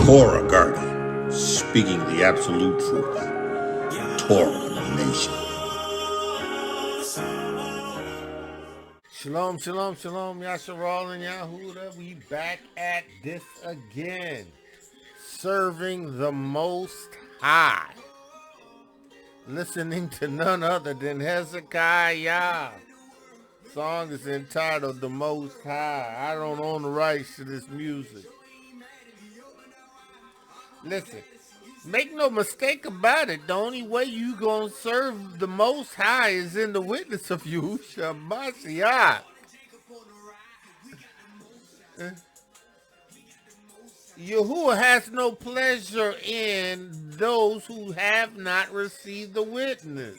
Torah Guardian, speaking the absolute truth. Torah Nation. Shalom, shalom, shalom, Yasharal and Yahudah. We back at this again. Serving the Most High. Listening to none other than Hezekiah. Song is entitled The Most High. I don't own the rights to this music. Listen, make no mistake about it. The only way you gonna serve the Most High is in the witness of Yahusha Ha'Mashiach. Yahuah has no pleasure in those who have not received the witness.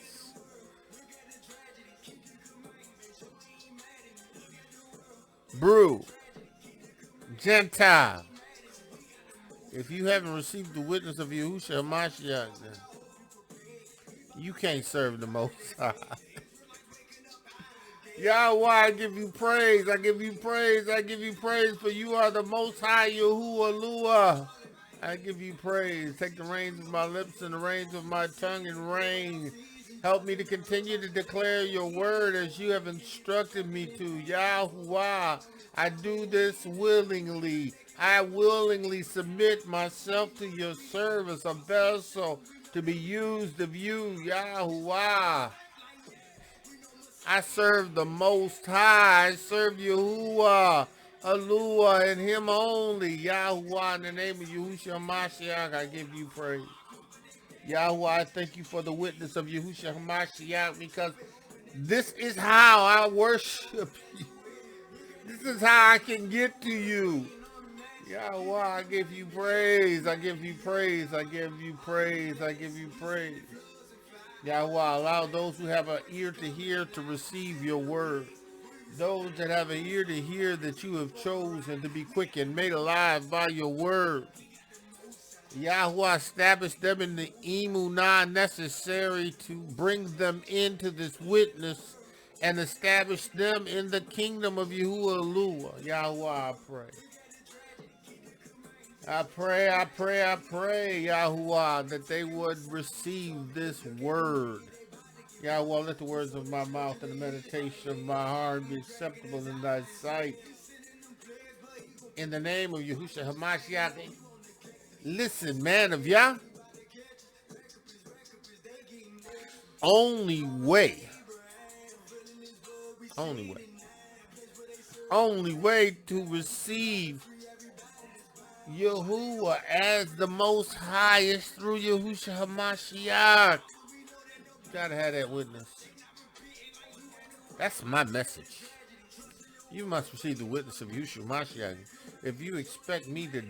Brew, Gentile. If you haven't received the witness of Yahusha Ha'Mashiach, then you can't serve the Most High. Yahuah, I give you praise, I give you praise, I give you praise, for you are the Most High Yahuwah. I give you praise. Take the reins of my lips and the reins of my tongue and reign. Help me to continue to declare your word as you have instructed me to. Yahuah, I do this willingly. I willingly submit myself to your service, a vessel to be used of you, Yahuah. I serve the Most High. I serve Yahuah, Elohiym, and him only. Yahuah, in the name of Yahusha Ha'Mashiach, I give you praise. Yahuah, I thank you for the witness of Yahusha Ha'Mashiach, because this is how I worship you. This is how I can get to you. Yahuah, I give you praise. I give you praise. I give you praise. I give you praise. Yahuah, allow those who have an ear to hear to receive your word. Those that have an ear to hear that you have chosen to be quickened, made alive by your word. Yahuah, establish them in the emunah necessary to bring them into this witness and establish them in the kingdom of Yahuwah. Yahuah, I pray. I pray, Yahuah, that they would receive this word. Yahuah, let the words of my mouth and the meditation of my heart be acceptable in thy sight. In the name of Yahusha Ha'Mashiach. Listen, man of Yah. Only way to receive Yahuah as the Most High is through Yahusha Ha'Mashiach. You gotta have that witness. That's my message. You must receive the witness of Yahusha Ha'Mashiach. If you expect me to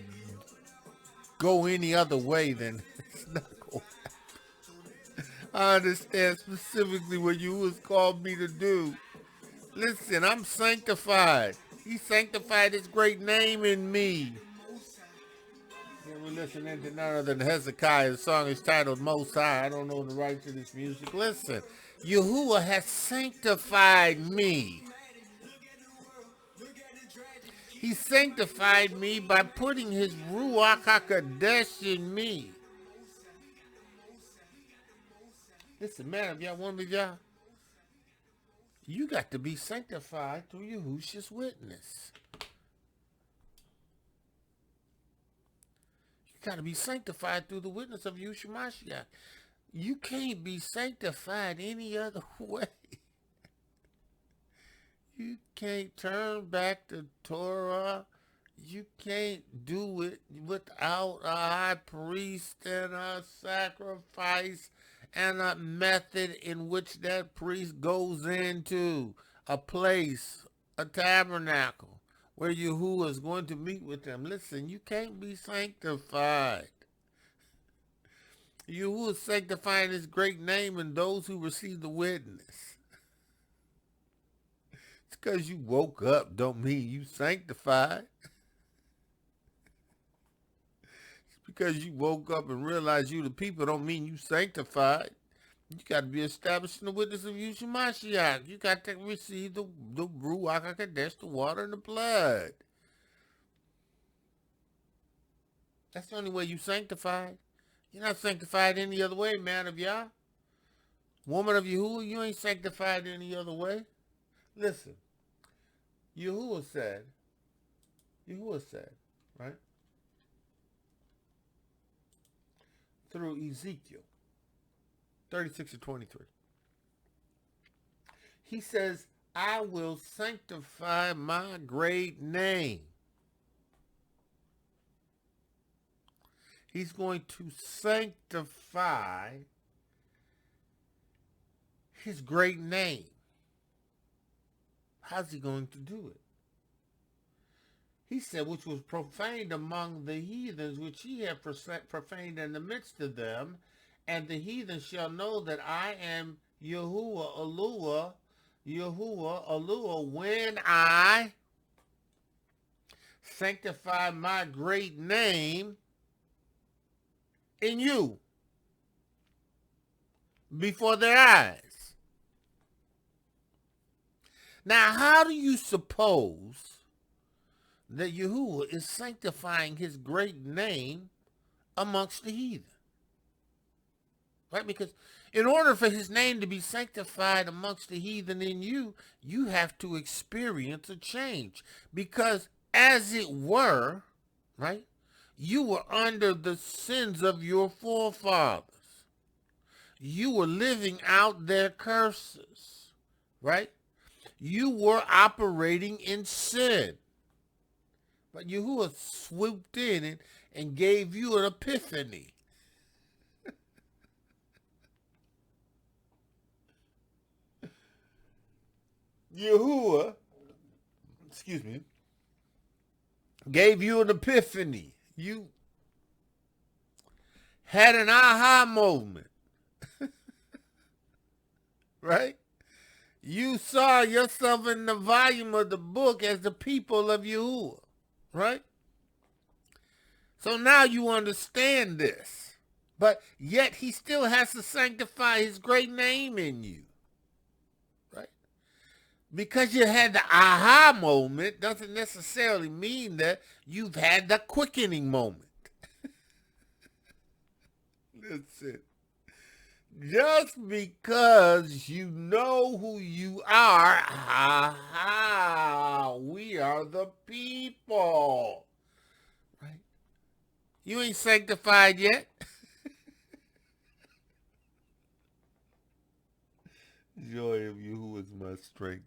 go any other way, then it's not going to happen. I understand specifically what you has called me to do. Listen, I'm sanctified. He sanctified his great name in me. We're listening to none other than Hezekiah. The song is titled Most High. I don't know the rights to this music. Listen, Yahuah has sanctified me. He sanctified me by putting his Ruach HaKodesh in me. Listen, man, if y'all want me, y'all, you got to be sanctified through Yahusha's witness. Got to be sanctified through the witness of Yahusha Ha'Mashiach. You can't be sanctified any other way. You can't turn back the Torah. You can't do it without a high priest and a sacrifice and a method in which that priest goes into a place, a tabernacle, where Yahuah is going to meet with them. Listen, you can't be sanctified. Yahuah is sanctifying his great name in those who receive the witness. It's because you woke up don't mean you sanctified. It's because you woke up and realized you the people don't mean you sanctified. You got to be established in the witness of Yahusha Ha'Mashiach. You got to receive the Ruach HaKodesh, the water and the blood. That's the only way you sanctified. You're not sanctified any other way, man of Yah. Woman of Yahuwah, you ain't sanctified any other way. Listen, Yahuwah said, right? Through Ezekiel 36:23. He says, I will sanctify my great name. He's going to sanctify his great name. How's he going to do it? He said, which was profaned among the heathens, which he had profaned in the midst of them, and the heathen shall know that I am Yahuwah, when I sanctify my great name in you before their eyes. Now, how do you suppose that Yahuwah is sanctifying his great name amongst the heathen? Right? Because in order for his name to be sanctified amongst the heathen in you, you have to experience a change. Because as it were, right, you were under the sins of your forefathers. You were living out their curses, right? You were operating in sin. But Yahuwah swooped in and gave you an epiphany. Yahuwah, gave you an epiphany. You had an aha moment. Right? You saw yourself in the volume of the book as the people of Yahuwah. Right? So now you understand this. But yet he still has to sanctify his great name in you. Right? Because you had the aha moment doesn't necessarily mean that you've had the quickening moment. Listen. Just because you know who you are, we are the people. Right? You ain't sanctified yet. Joy of Yahuwah is my strength.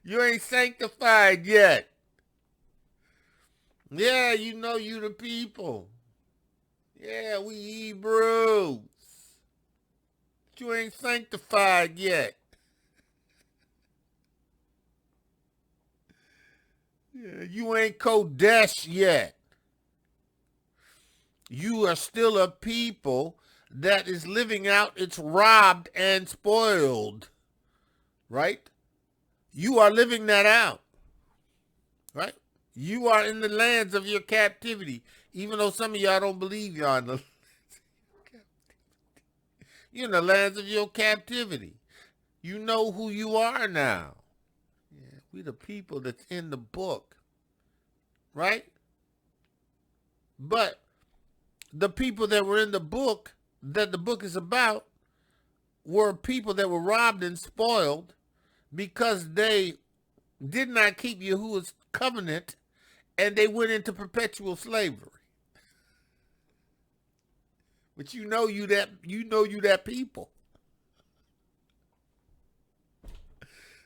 You ain't sanctified yet. Yeah, you know you the people. Yeah, we Hebrews. But you ain't sanctified yet. Yeah, you ain't Kodesh yet. You are still a people that is living out its robbed and spoiled. Right? You are living that out. Right? You are in the lands of your captivity. Even though some of y'all don't believe y'all in the lands of your captivity. You're in the lands of your captivity. You know who you are now. Yeah, we the people that's in the book. Right? But the people that were in the book, that the book is about, were people that were robbed and spoiled because they did not keep Yahuwah's covenant and they went into perpetual slavery. But you know you that people.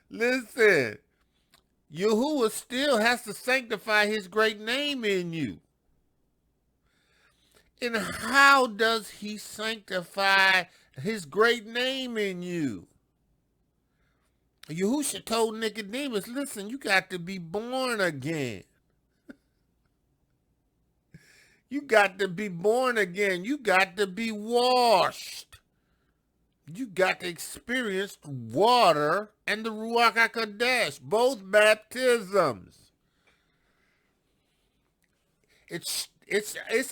Listen, Yahuwah still has to sanctify his great name in you. And how does he sanctify his great name in you? Yahusha told Nicodemus, listen, you got to be born again. You got to be born again. You got to be washed. You got to experience water and the Ruach HaKodesh, both baptisms. It's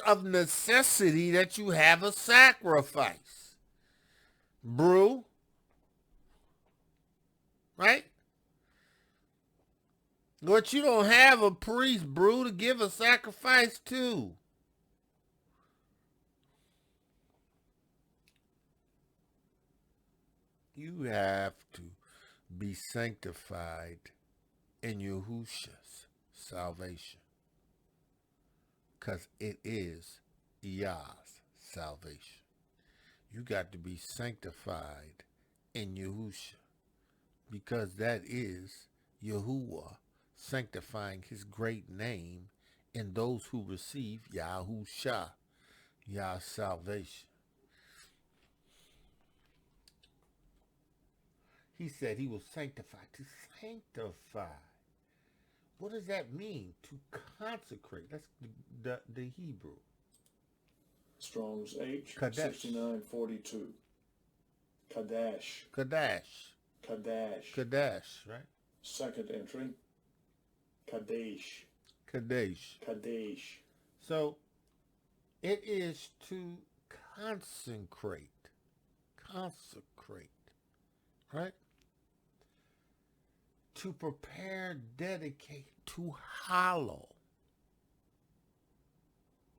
of necessity that you have a sacrifice. Brew. Right? But you don't have a priest, brew, to give a sacrifice to. You have to be sanctified in Yahusha's salvation, because it is Yah's salvation. You got to be sanctified in Yahusha, because that is Yahuah sanctifying his great name in those who receive Yahusha, Yah's salvation. He said he will sanctify. To sanctify. What does that mean? To consecrate. That's the Hebrew. Strong's H, Kadesh. 6942. Kadash. Kadash. Kadash. Kadash, right? Second entry. Kadesh. Kadesh. Kadesh. So, it is to consecrate. Consecrate. Right? To prepare, dedicate, to hallow.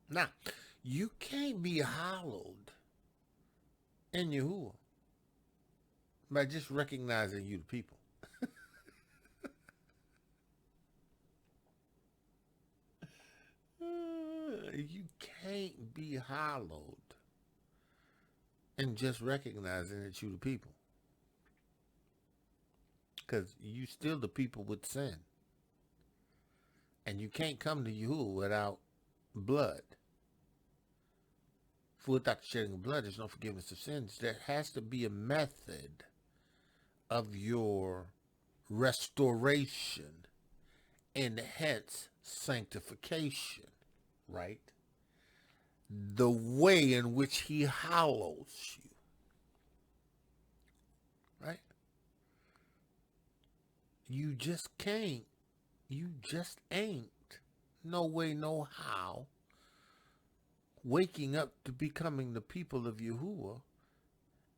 Now, you can't be hallowed in Yahuah by just recognizing you the people. You can't be hallowed and just recognizing that you the people. Because you still the people with sin. And you can't come to Yahuah without blood. For without the shedding of blood, there's no forgiveness of sins. There has to be a method of your restoration and hence sanctification, right? The way in which he hallows you, right? You just can't, you just ain't, no way, no how, waking up to becoming the people of Yahuah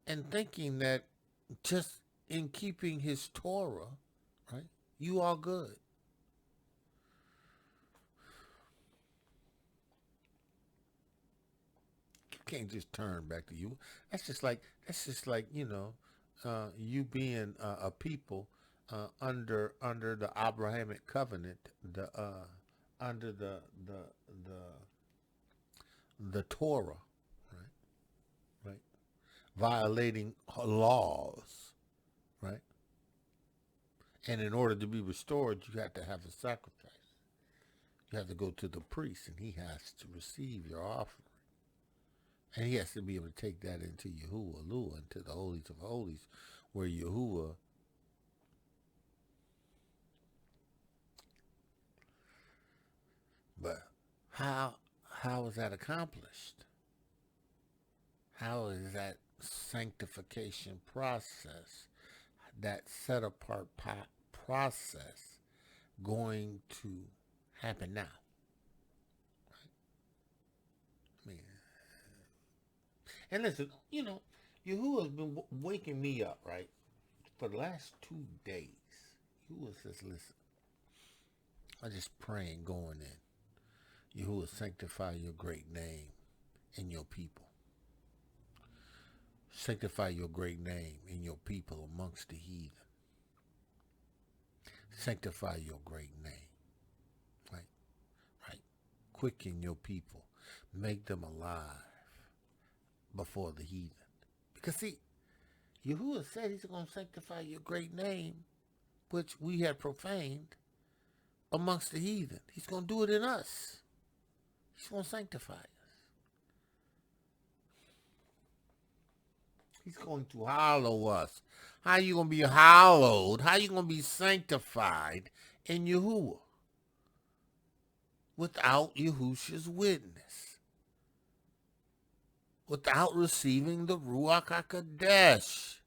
and thinking that just in keeping his Torah, right, you are good. You can't just turn back to you. That's just like, you know, you being a people under the Abrahamic covenant, under the Torah, right? Violating laws, right? And in order to be restored, you have to have a sacrifice. You have to go to the priest, and he has to receive your offering. And he has to be able to take that into Yahuah, into the holies of holies, where Yahuah But how is that accomplished? How is that sanctification process, that set apart process, going to happen now? Right? I mean, and listen, you know, Yahuah has been waking me up, right, for the last 2 days. Yahuah says, listen, I'm just praying, going in. Yahuah, sanctify your great name in your people. Sanctify your great name in your people amongst the heathen. Sanctify your great name. Right. Quicken your people. Make them alive before the heathen. Because see, Yahuah said he's going to sanctify your great name, which we had profaned, amongst the heathen. He's going to do it in us. He's going to sanctify us. He's going to hallow us. How are you going to be hallowed? How are you going to be sanctified in Yahuah? Without Yahusha's witness. Without receiving the Ruach HaKodesh.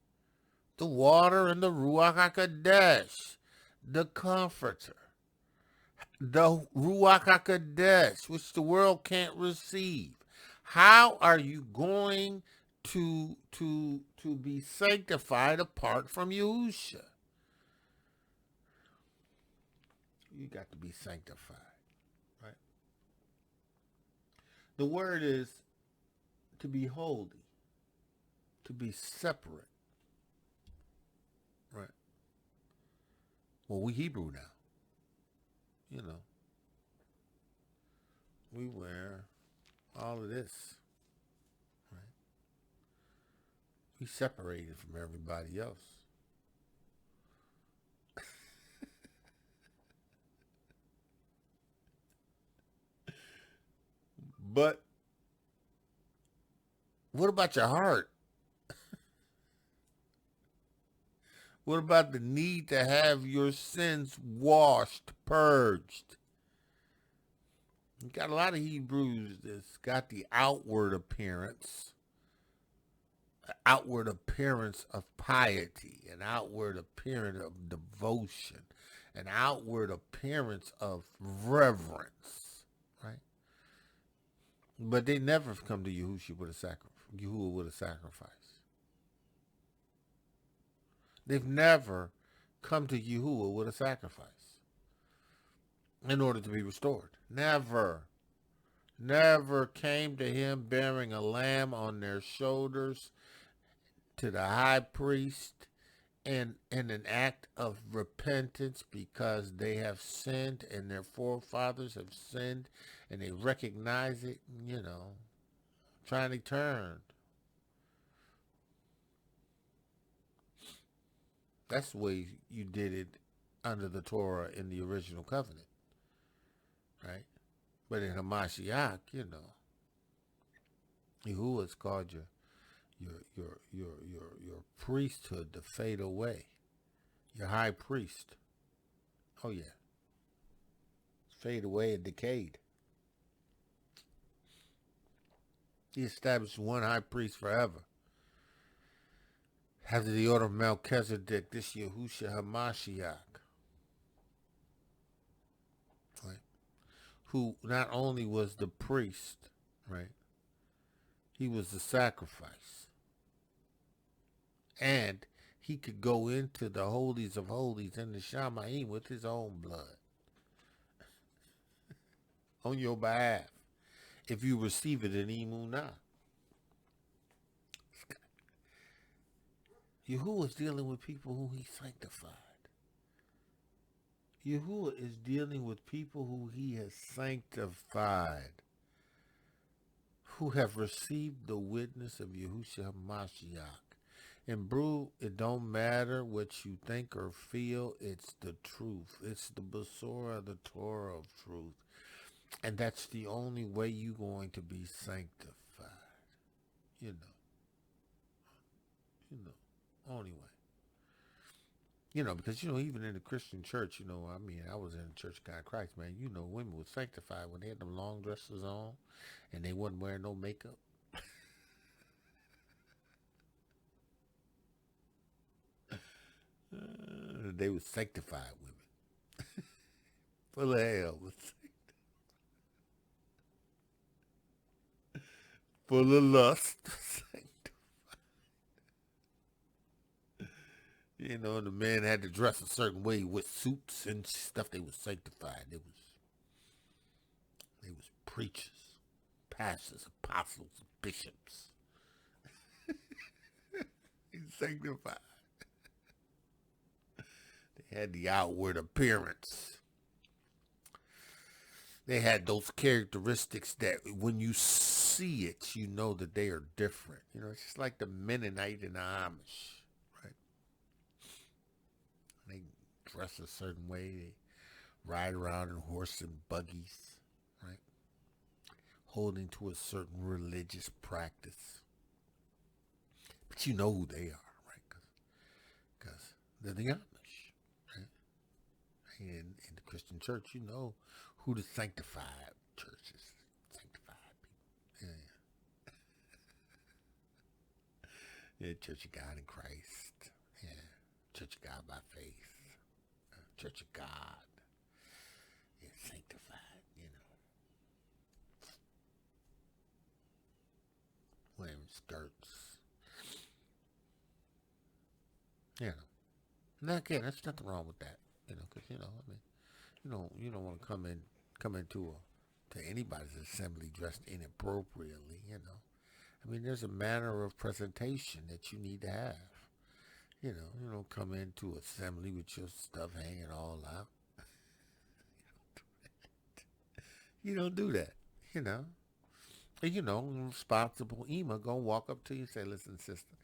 The water and the Ruach HaKodesh. The Comforter. The Ruach HaKodesh, which the world can't receive. How are you going to be sanctified apart from Yahusha? You got to be sanctified, right? The word is to be holy, to be separate, right? Well, we Hebrew now, you know. We wear all of this, right? We separated from everybody else. But what about your heart? What about the need to have your sins washed, purged? You got a lot of Hebrews that's got the outward appearance of piety, an outward appearance of devotion, an outward appearance of reverence, right? But they never come to Yahushua with a sacrifice. They've never come to Yahuwah with a sacrifice in order to be restored. Never came to him bearing a lamb on their shoulders to the high priest in an act of repentance because they have sinned and their forefathers have sinned and they recognize it, trying to turn. That's the way you did it under the Torah in the original covenant, right? But in Hamashiach, Yahuwah's called your priesthood to fade away. Your high priest. Oh yeah. Fade away and decayed. He established one high priest forever. After the order of Melchizedek, this Yahusha Ha'Mashiach, right? Who not only was the priest, right? He was the sacrifice. And he could go into the holies of holies and the Shamayim with his own blood on your behalf if you receive it in Emunah. Yahuwah is dealing with people who he sanctified. Yahuwah is dealing with people who he has sanctified, who have received the witness of Yahushua Ha'Mashiach. And bro, it don't matter what you think or feel, it's the truth. It's the Besorah of the Torah of truth. And that's the only way you're going to be sanctified. Only way. Because, even in the Christian church, I was in the Church of God in Christ, man. Women were sanctified when they had them long dresses on and they wasn't wearing no makeup. They were sanctified women. Full of hell. Full of lust. The men had to dress a certain way with suits and stuff. They were sanctified. They was preachers, pastors, apostles, bishops. Sanctified. They had the outward appearance. They had those characteristics that when you see it, you know that they are different. It's just like the Mennonite and the Amish. They dress a certain way. They ride around in horse and buggies, right? Holding to a certain religious practice. But you know who they are, right? Because they're the Amish, right? In the Christian church, you know who the sanctified church is. Sanctified people. Yeah, Church of God in Christ. Yeah. Church of God by faith. Church of God. Yeah, sanctified, Wearing skirts. Now again, there's nothing wrong with that, because, you don't want to come into to anybody's assembly dressed inappropriately, you know. I mean, there's a manner of presentation that you need to have. You don't come into assembly with your stuff hanging all out. You don't do that, you know. And, responsible Ema gonna walk up to you and say, listen, sister,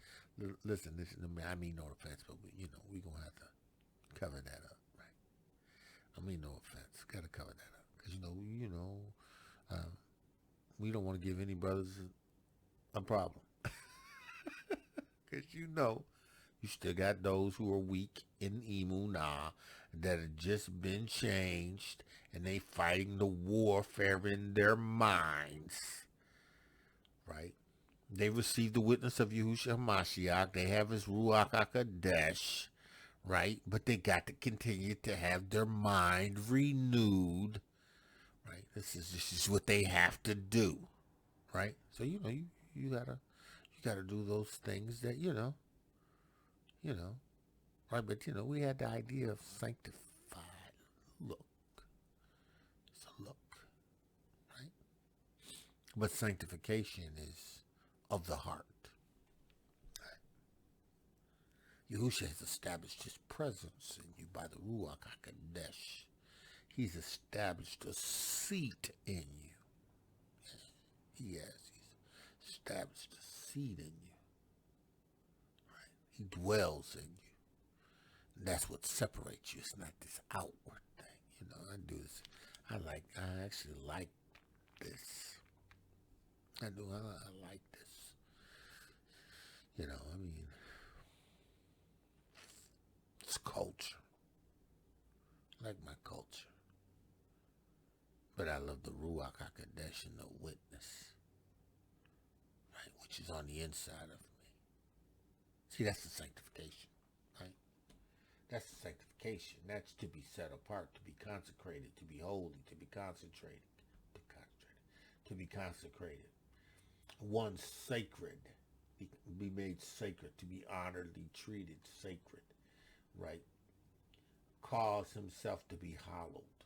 listen to me. I mean no offense, but we gonna have to cover that up, right? I mean no offense, gotta cover that up. Because, we don't want to give any brothers a problem. Because you still got those who are weak in Emunah that have just been changed, and they fighting the warfare in their minds, right? They received the witness of Yahusha Ha'Mashiach. They have his Ruach HaKodesh, right? But they got to continue to have their mind renewed, right? This is what they have to do, right? So you gotta do those things that right? But we had the idea of sanctified look. It's a look, right? But sanctification is of the heart. Right? Yahusha has established his presence in you by the Ruach HaKodesh. He's established a seat in you. He has. He's established a seat in you. Right? He dwells in you. And that's what separates you. It's not this outward thing. I do this. I actually like this. I do. I like this. It's culture. I like my culture. But I love the Ruach HaKodesh and the witness, right, which is on the inside of me. See, that's the sanctification, right? That's the sanctification. That's to be set apart, to be consecrated, to be holy, to be concentrated, to be consecrated. One sacred, be made sacred, to be honorably treated sacred, right? Cause himself to be hallowed,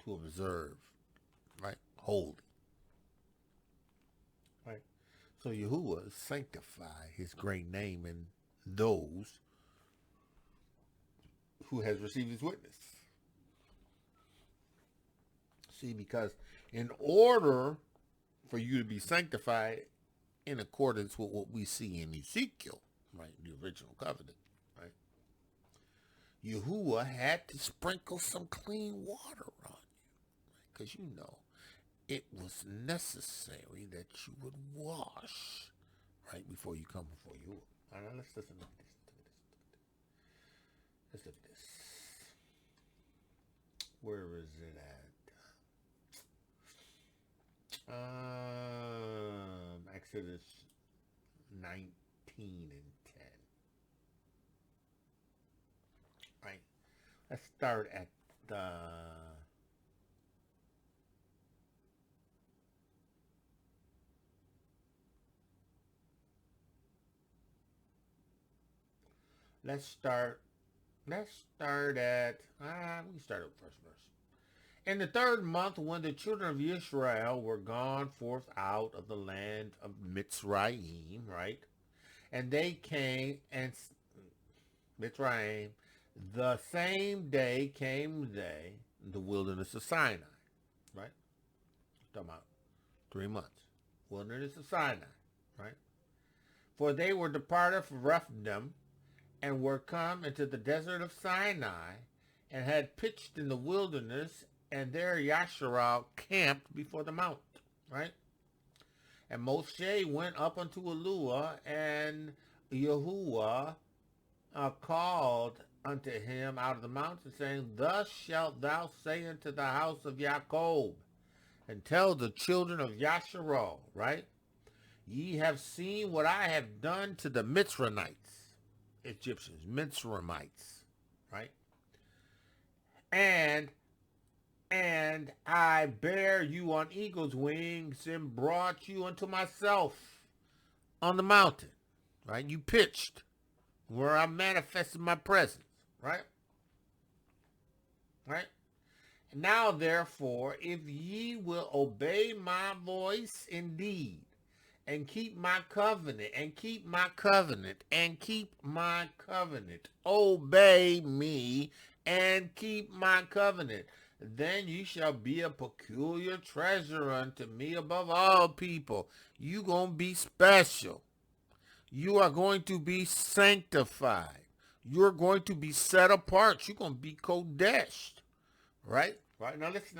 to observe, right? Holy, right? So Yahuwah sanctify his great name in those who has received his witness. See, because in order for you to be sanctified in accordance with what we see in Ezekiel, right, the original covenant, right, Yahuwah had to sprinkle some clean water on you, because it was necessary that you would wash, right, before you come before Yahuwah. All right, let's listen to this. Let's look at this. Where is it at? Exodus 19 and 10. Right. Let's start at Let's start at, we start at the first verse. In the third month, when the children of Israel were gone forth out of the land of Mitzrayim, right? And they came, and Mitzrayim, the same day came they, in the wilderness of Sinai, right? Talking about 3 months. Wilderness of Sinai, right? For they were departed from Rephidim, and were come into the desert of Sinai, and had pitched in the wilderness, and there Yasharal camped before the mount, right? And Moshe went up unto Elohiym, and Yahuwah called unto him out of the mountain, saying, Thus shalt thou say unto the house of Jacob, and tell the children of Yasharal, right? Ye have seen what I have done to the Mitzrayimites, Egyptians, Mitzrayimites, right? And I bare you on eagle's wings and brought you unto myself on the mountain, right? You pitched where I manifested my presence, right? Right? Now therefore, if ye will obey my voice indeed, and keep my covenant, and keep my covenant, and keep my covenant, obey me, and keep my covenant, then you shall be a peculiar treasure unto me above all people. You gonna be special. You are going to be sanctified. You're going to be set apart. You're going to be Kodesh. Right? Right. Now listen.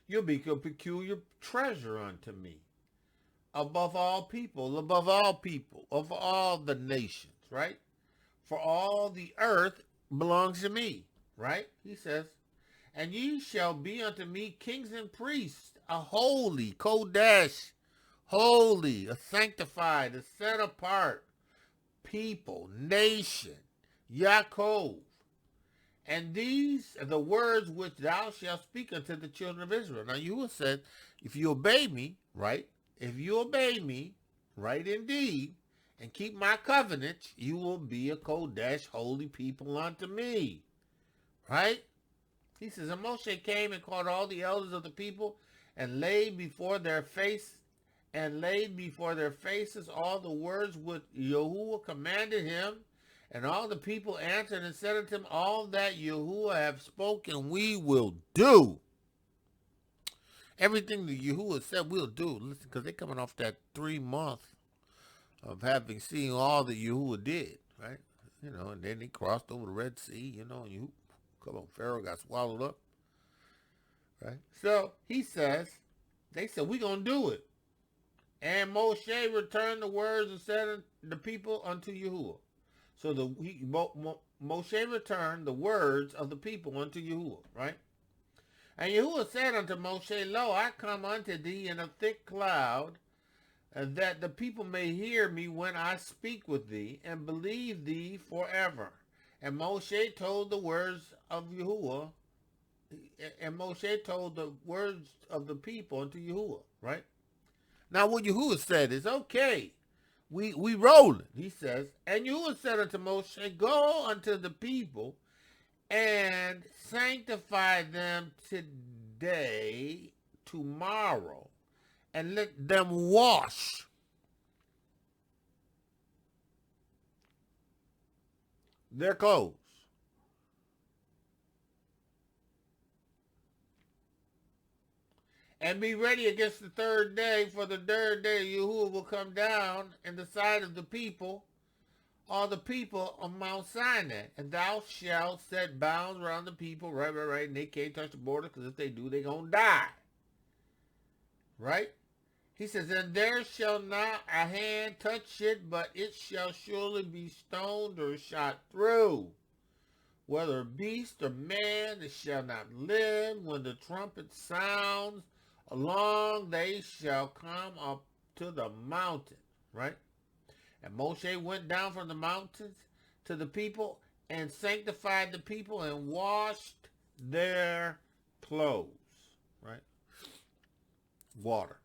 You'll be a peculiar treasure unto me. Above all people, of all the nations, right? For all the earth belongs to me, right? He says, and ye shall be unto me kings and priests, a holy, Kodesh, holy, a sanctified, a set apart people, nation, Yaakov. And these are the words which thou shalt speak unto the children of Israel. Now Yahuwah said, if you obey me, right? If you obey me, right indeed, and keep my covenant, you will be a Kodesh, holy people unto me. Right? He says, and Moshe came and called all the elders of the people and laid before their faces all the words which Yahuwah commanded him. And all the people answered and said unto him, all that Yahuwah have spoken we will do. Everything that Yahuwah said we'll do. Listen, because they're coming off that 3 month of having seen all that Yahuwah did, right? You know, and then they crossed over the Red Sea, you know, and Pharaoh got swallowed up, right? So he says, they said, we're going to do it. And Moshe returned the words and said unto the people unto Yahuwah. So Moshe returned the words of the people unto Yahuwah, right? And Yahuwah said unto Moshe, lo, I come unto thee in a thick cloud, that the people may hear me when I speak with thee, and believe thee forever. And Moshe told the words of Yahuwah, and Moshe told the words of the people unto Yahuwah, right? Now what Yahuwah said is, okay, we rolling, he says. And Yahuwah said unto Moshe, go unto the people and sanctify them today, tomorrow, and let them wash their clothes. And be ready against the third day, for the third day Yahuwah will come down in the sight of the people, all the people of Mount Sinai. And thou shalt set bounds around the people, right, and they can't touch the border, because if they do, they're going to die. Right? He says, and there shall not a hand touch it, but it shall surely be stoned or shot through. Whether beast or man, it shall not live. When the trumpet sounds, along they shall come up to the mountain, right? And Moshe went down from the mountains to the people and sanctified the people and washed their clothes, right? Water.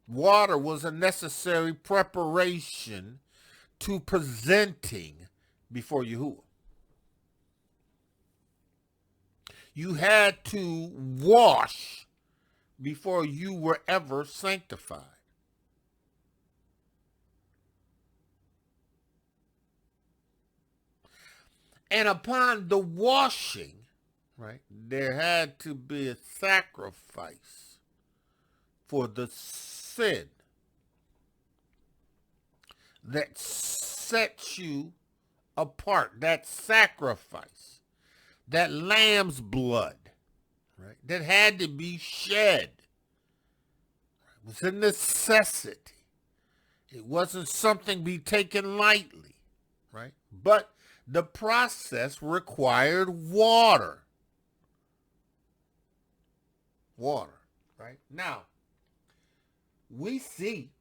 Water was a necessary preparation to presenting before Yahuwah. You had to wash before you were ever sanctified. And upon the washing, right, there had to be a sacrifice for the sin that sets you apart, that sacrifice, that lamb's blood, right, that had to be shed. It was a necessity. It wasn't something to be taken lightly, right? But the process required water. Water, right? Now, we see,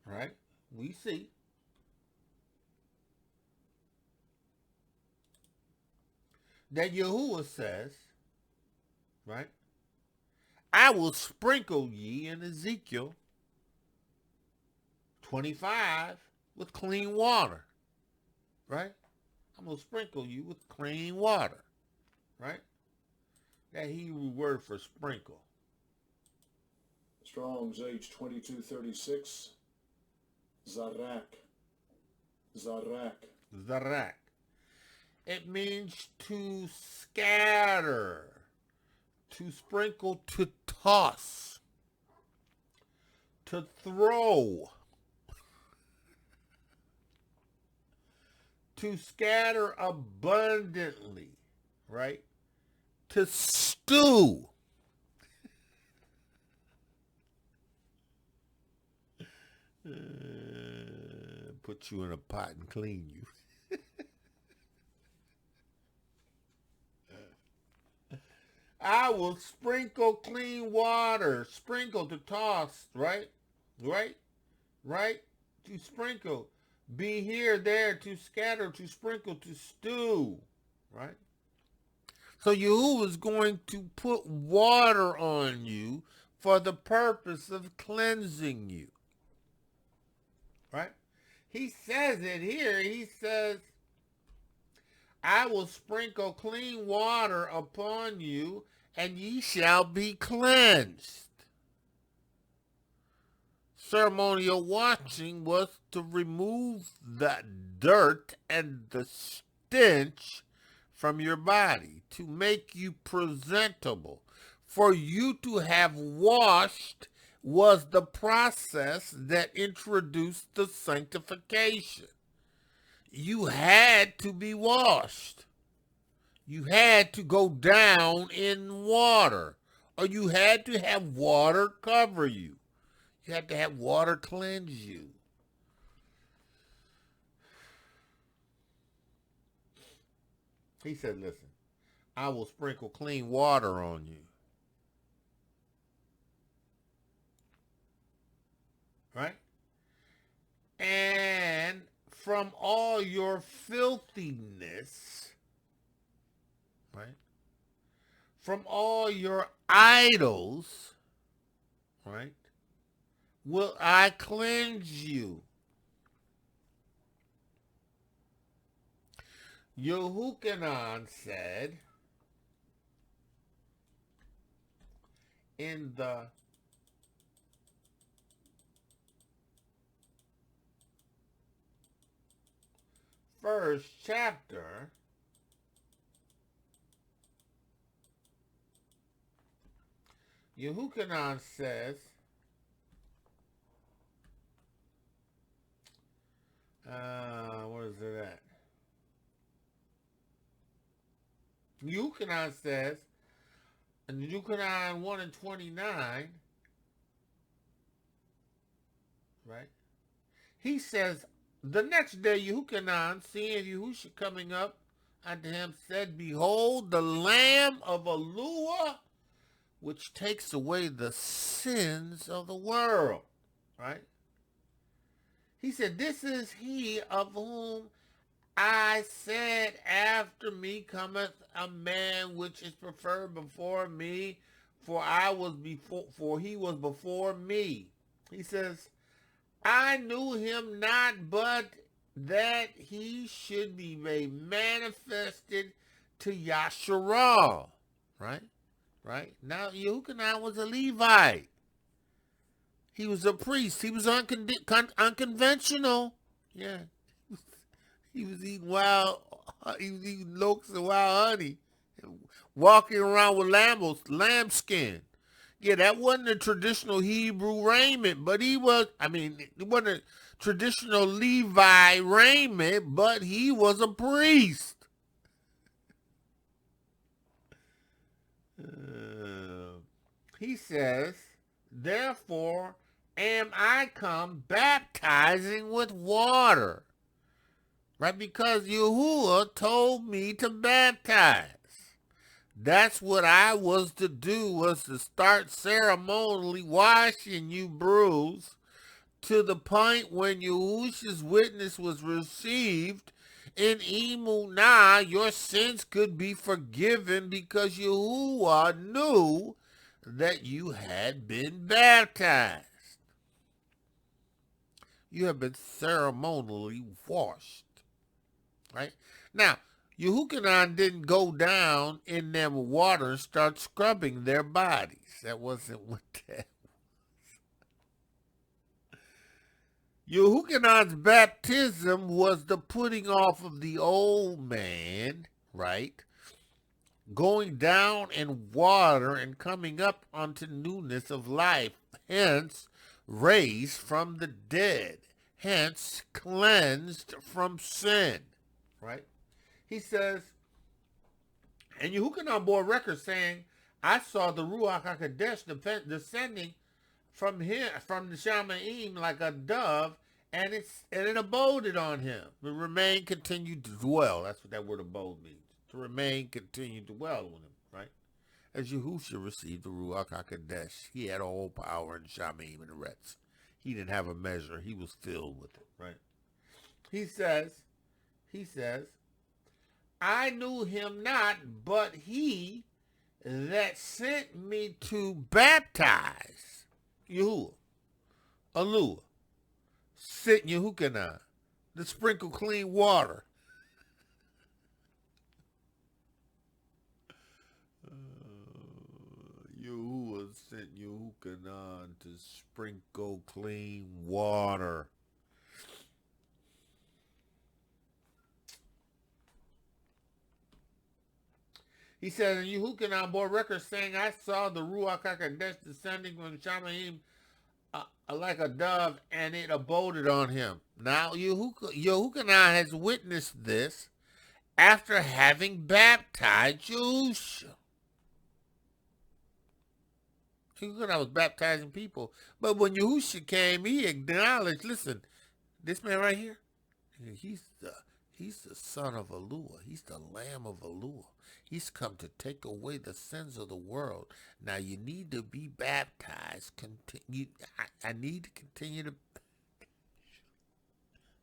right? We see that Yahuwah says, right? I will sprinkle ye in Ezekiel 25 with clean water, right? I'm going to sprinkle you with clean water, right? That Hebrew word for sprinkle. Strong's H2236. Zarak. Zarak. Zarak. It means to scatter, to sprinkle, to toss, to throw, to scatter abundantly, right? To stew. Put you in a pot and clean you. I will sprinkle clean water. Sprinkle to toss, right? Right? Right? To sprinkle. Be here, there, to scatter, to sprinkle, to stew, right? So Yahuah is going to put water on you for the purpose of cleansing you, right? He says it here. He says, I will sprinkle clean water upon you, and ye shall be cleansed. Ceremonial washing was to remove the dirt and the stench from your body, to make you presentable. For you to have washed was the process that introduced the sanctification. You had to be washed. You had to go down in water, or you had to have water cover you. You had to have water cleanse you. He said, listen, I will sprinkle clean water on you. Right? And from all your filthiness, right? From all your idols, right? Will I cleanse you? Yahudiym said in the first chapter, Yahudiym says, what is it at? Yahudiym says, in Yahudiym 1:29, right? He says, the next day Yahudiym, seeing Yahusha coming up unto him, said, behold, the Lamb of Elohiym, which takes away the sins of the world, right? He said, this is he of whom I said, after me cometh a man which is preferred before me, for he was before me. He says, I knew him not, but that he should be made manifested to Yahusha, right? Right? Now, Yahudiym was a Levite. He was a priest. He was unconventional. Yeah. He was eating locusts and wild honey, walking around with lambskin. Yeah, that wasn't a traditional Hebrew raiment, but it wasn't a traditional Levi raiment, but he was a priest. He says, therefore am I come baptizing with water. Right? Because Yahuah told me to baptize. That's what I was to do, was to start ceremonially washing you bruised to the point when Yahusha's witness was received in Emunah, your sins could be forgiven because Yahuah knew that you had been baptized. You have been ceremonially washed. Right? Now, Yahudiym didn't go down in them water and start scrubbing their bodies. That wasn't what that Yahudym's baptism was the putting off of the old man, right? Going down in water and coming up unto newness of life, hence raised from the dead, hence cleansed from sin, right? He says, and Yahudiym bore record saying, I saw the Ruach HaKodesh descending from him, from the Shamayim, like a dove, and it aboded on him. The remain continued to dwell. That's what that word abode means. To remain, continue to dwell on him, right? As Yahusha received the Ruach HaKodesh, he had all power in Shamayim and the rest. He didn't have a measure. He was filled with it, right? He says, I knew him not, but he that sent me to baptize, Yahuah, Alua, sent Yahudiym to sprinkle clean water. Yahuah sent Yahudiym to sprinkle clean water. He says, and Yahudiym bore record saying, I saw the Ruach HaKodesh descending from Shamayim like a dove, and it aboded on him. Now, Yahudiym has witnessed this after having baptized Yahusha. Yahudiym was baptizing people. But when Yahusha came, he acknowledged, listen, this man right here, he's the son of Elohiym. He's the lamb of Elohiym. He's come to take away the sins of the world. Now you need to be baptized. I need to continue to,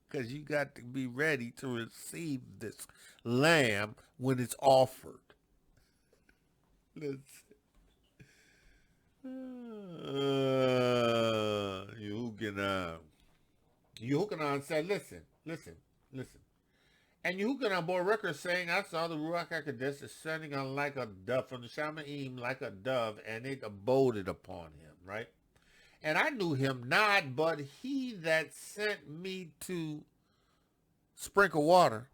because you got to be ready to receive this lamb when it's offered. Let's Yahudiym said, listen. And Yahudiym bore record saying, I saw the Ruach HaKodesh descending on like a dove from the Shamayim, like a dove, and it aboded upon him, right? And I knew him not, but he that sent me to sprinkle water,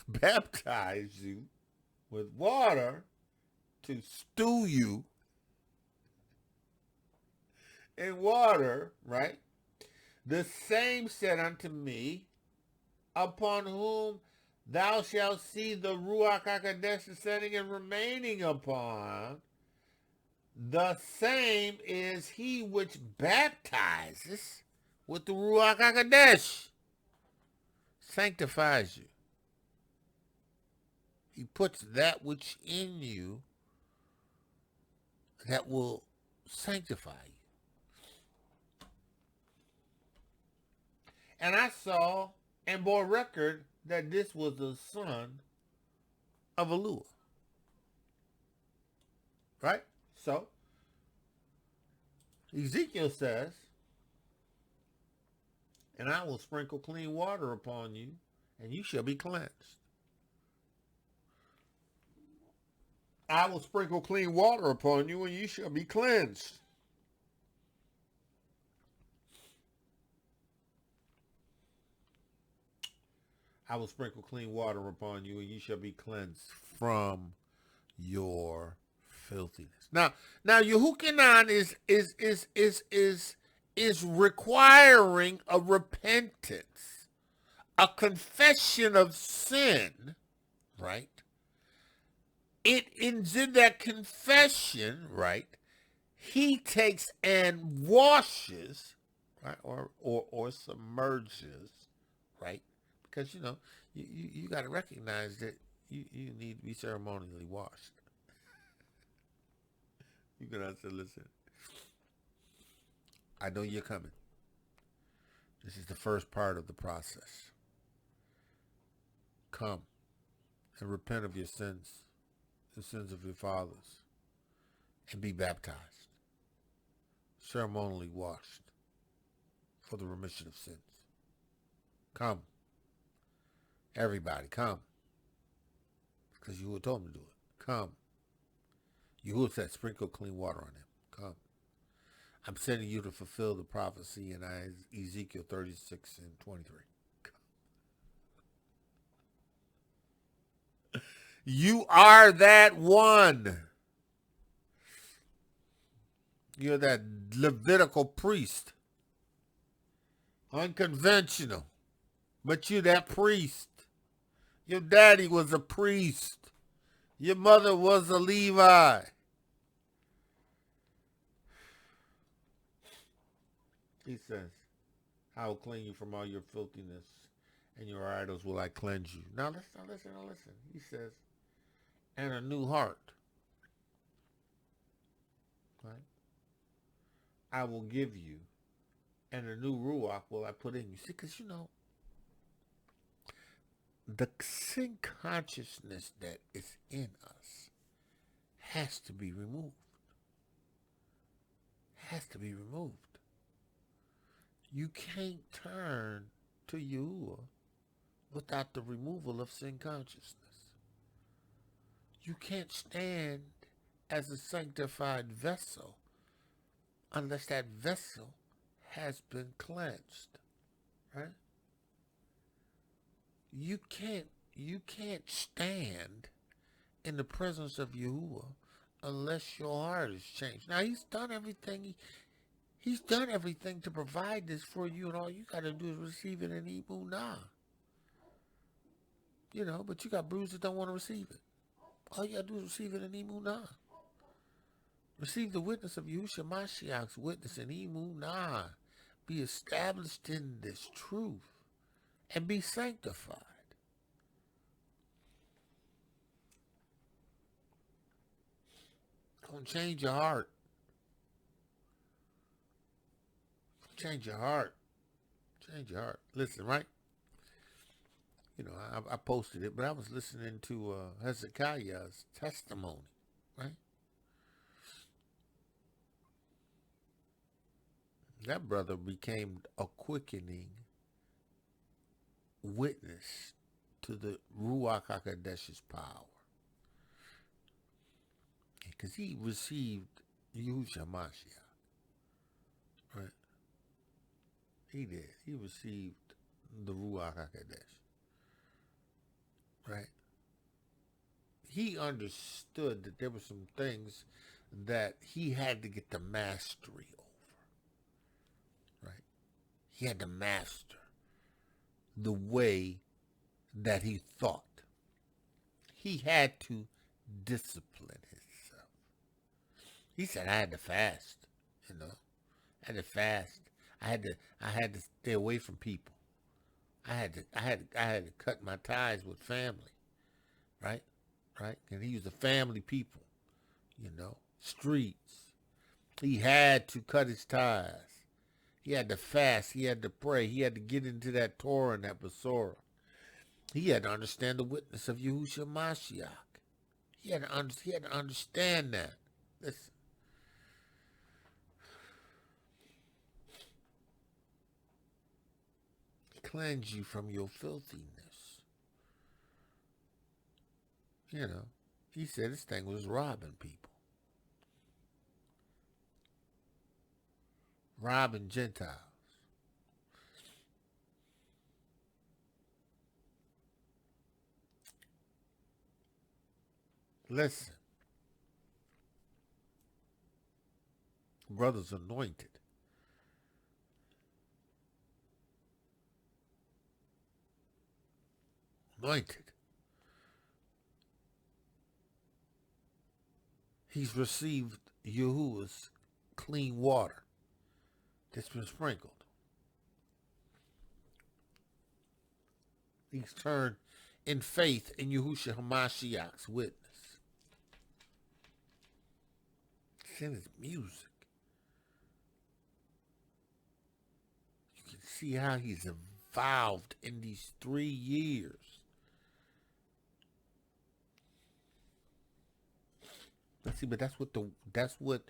baptize you with water, to stew you in water, right? The same said unto me, upon whom thou shalt see the Ruach HaKodesh descending and remaining upon, the same is he which baptizes with the Ruach HaKodesh, sanctifies you. He puts that which in you that will sanctify you. And I saw and bore record that this was the son of Elohiym. Right? So, Ezekiel says, and I will sprinkle clean water upon you, and you shall be cleansed. I will sprinkle clean water upon you, and you shall be cleansed. I will sprinkle clean water upon you, and you shall be cleansed from your filthiness. Now Yahudiym is requiring a repentance, a confession of sin, right? It is in that confession, right? He takes and washes, right, or submerges, right? Because, you got to recognize that you need to be ceremonially washed. You're going to have to listen. I know you're coming. This is the first part of the process. Come and repent of your sins, the sins of your fathers, and be baptized, ceremonially washed, for the remission of sins. Come. Everybody, come. Because Yahuwah told him to do it. Come. Yahuwah said, sprinkle clean water on him. Come. I'm sending you to fulfill the prophecy in Ezekiel 36 and 23. Come. You are that one. You're that Levitical priest. Unconventional. But you're that priest. Your daddy was a priest. Your mother was a Levi. He says, I will clean you from all your filthiness, and your idols will I cleanse you. Now listen. He says, and a new heart. Right? I will give you, and a new ruach will I put in you. See, because the sin consciousness that is in us has to be removed. Has to be removed. You can't turn to Yahuwah without the removal of sin consciousness. You can't stand as a sanctified vessel unless that vessel has been cleansed. Right? You can't stand in the presence of Yahuwah unless your heart is changed. Now he's done everything. He's done everything to provide this for you, and all you got to do is receive it in Emunah. But you got bruised that don't want to receive it. All you got to do is receive it in Emunah. Receive the witness of Yahusha Mashiach's witness in Emunah. Be established in this truth and be sanctified. Gonna change your heart. Change your heart. Change your heart. Listen, right? I posted it, but I was listening to Hezekiah's testimony, right? That brother became a quickening witness to the Ruach HaKodesh's power. Because he received Yahusha Ha'Mashiach. Right? He did. He received the Ruach HaKodesh. Right? He understood that there were some things that he had to get the mastery over. Right? He had to master the way that he thought. He had to discipline himself. He said, I had to fast, I had to fast. I had to stay away from people. I had to cut my ties with family. Right? And he was a family people, streets. He had to cut his ties. He had to fast. He had to pray. He had to get into that Torah and that Besorah. He had to understand the witness of Yahusha Mashiach. He had to understand that. Listen. Cleanse you from your filthiness. He said this thing was robbing people. Robbing Gentiles. Listen. Brother's anointed. Anointed. He's received Yahuwah's clean water that's been sprinkled. He's turned in faith in Yahusha Ha'Mashiach's witness. It's in his music. You can see how he's evolved in these 3 years. The See, but that's what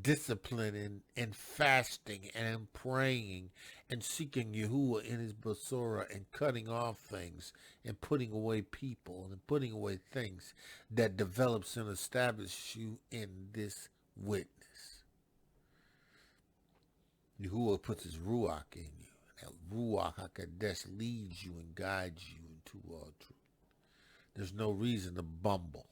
discipline and fasting and praying and seeking Yahuah in his Besorah and cutting off things and putting away people and putting away things that develops and establishes you in this witness. Yahuah puts his Ruach in you. That Ruach HaKodesh leads you and guides you into all truth. There's no reason to bumble.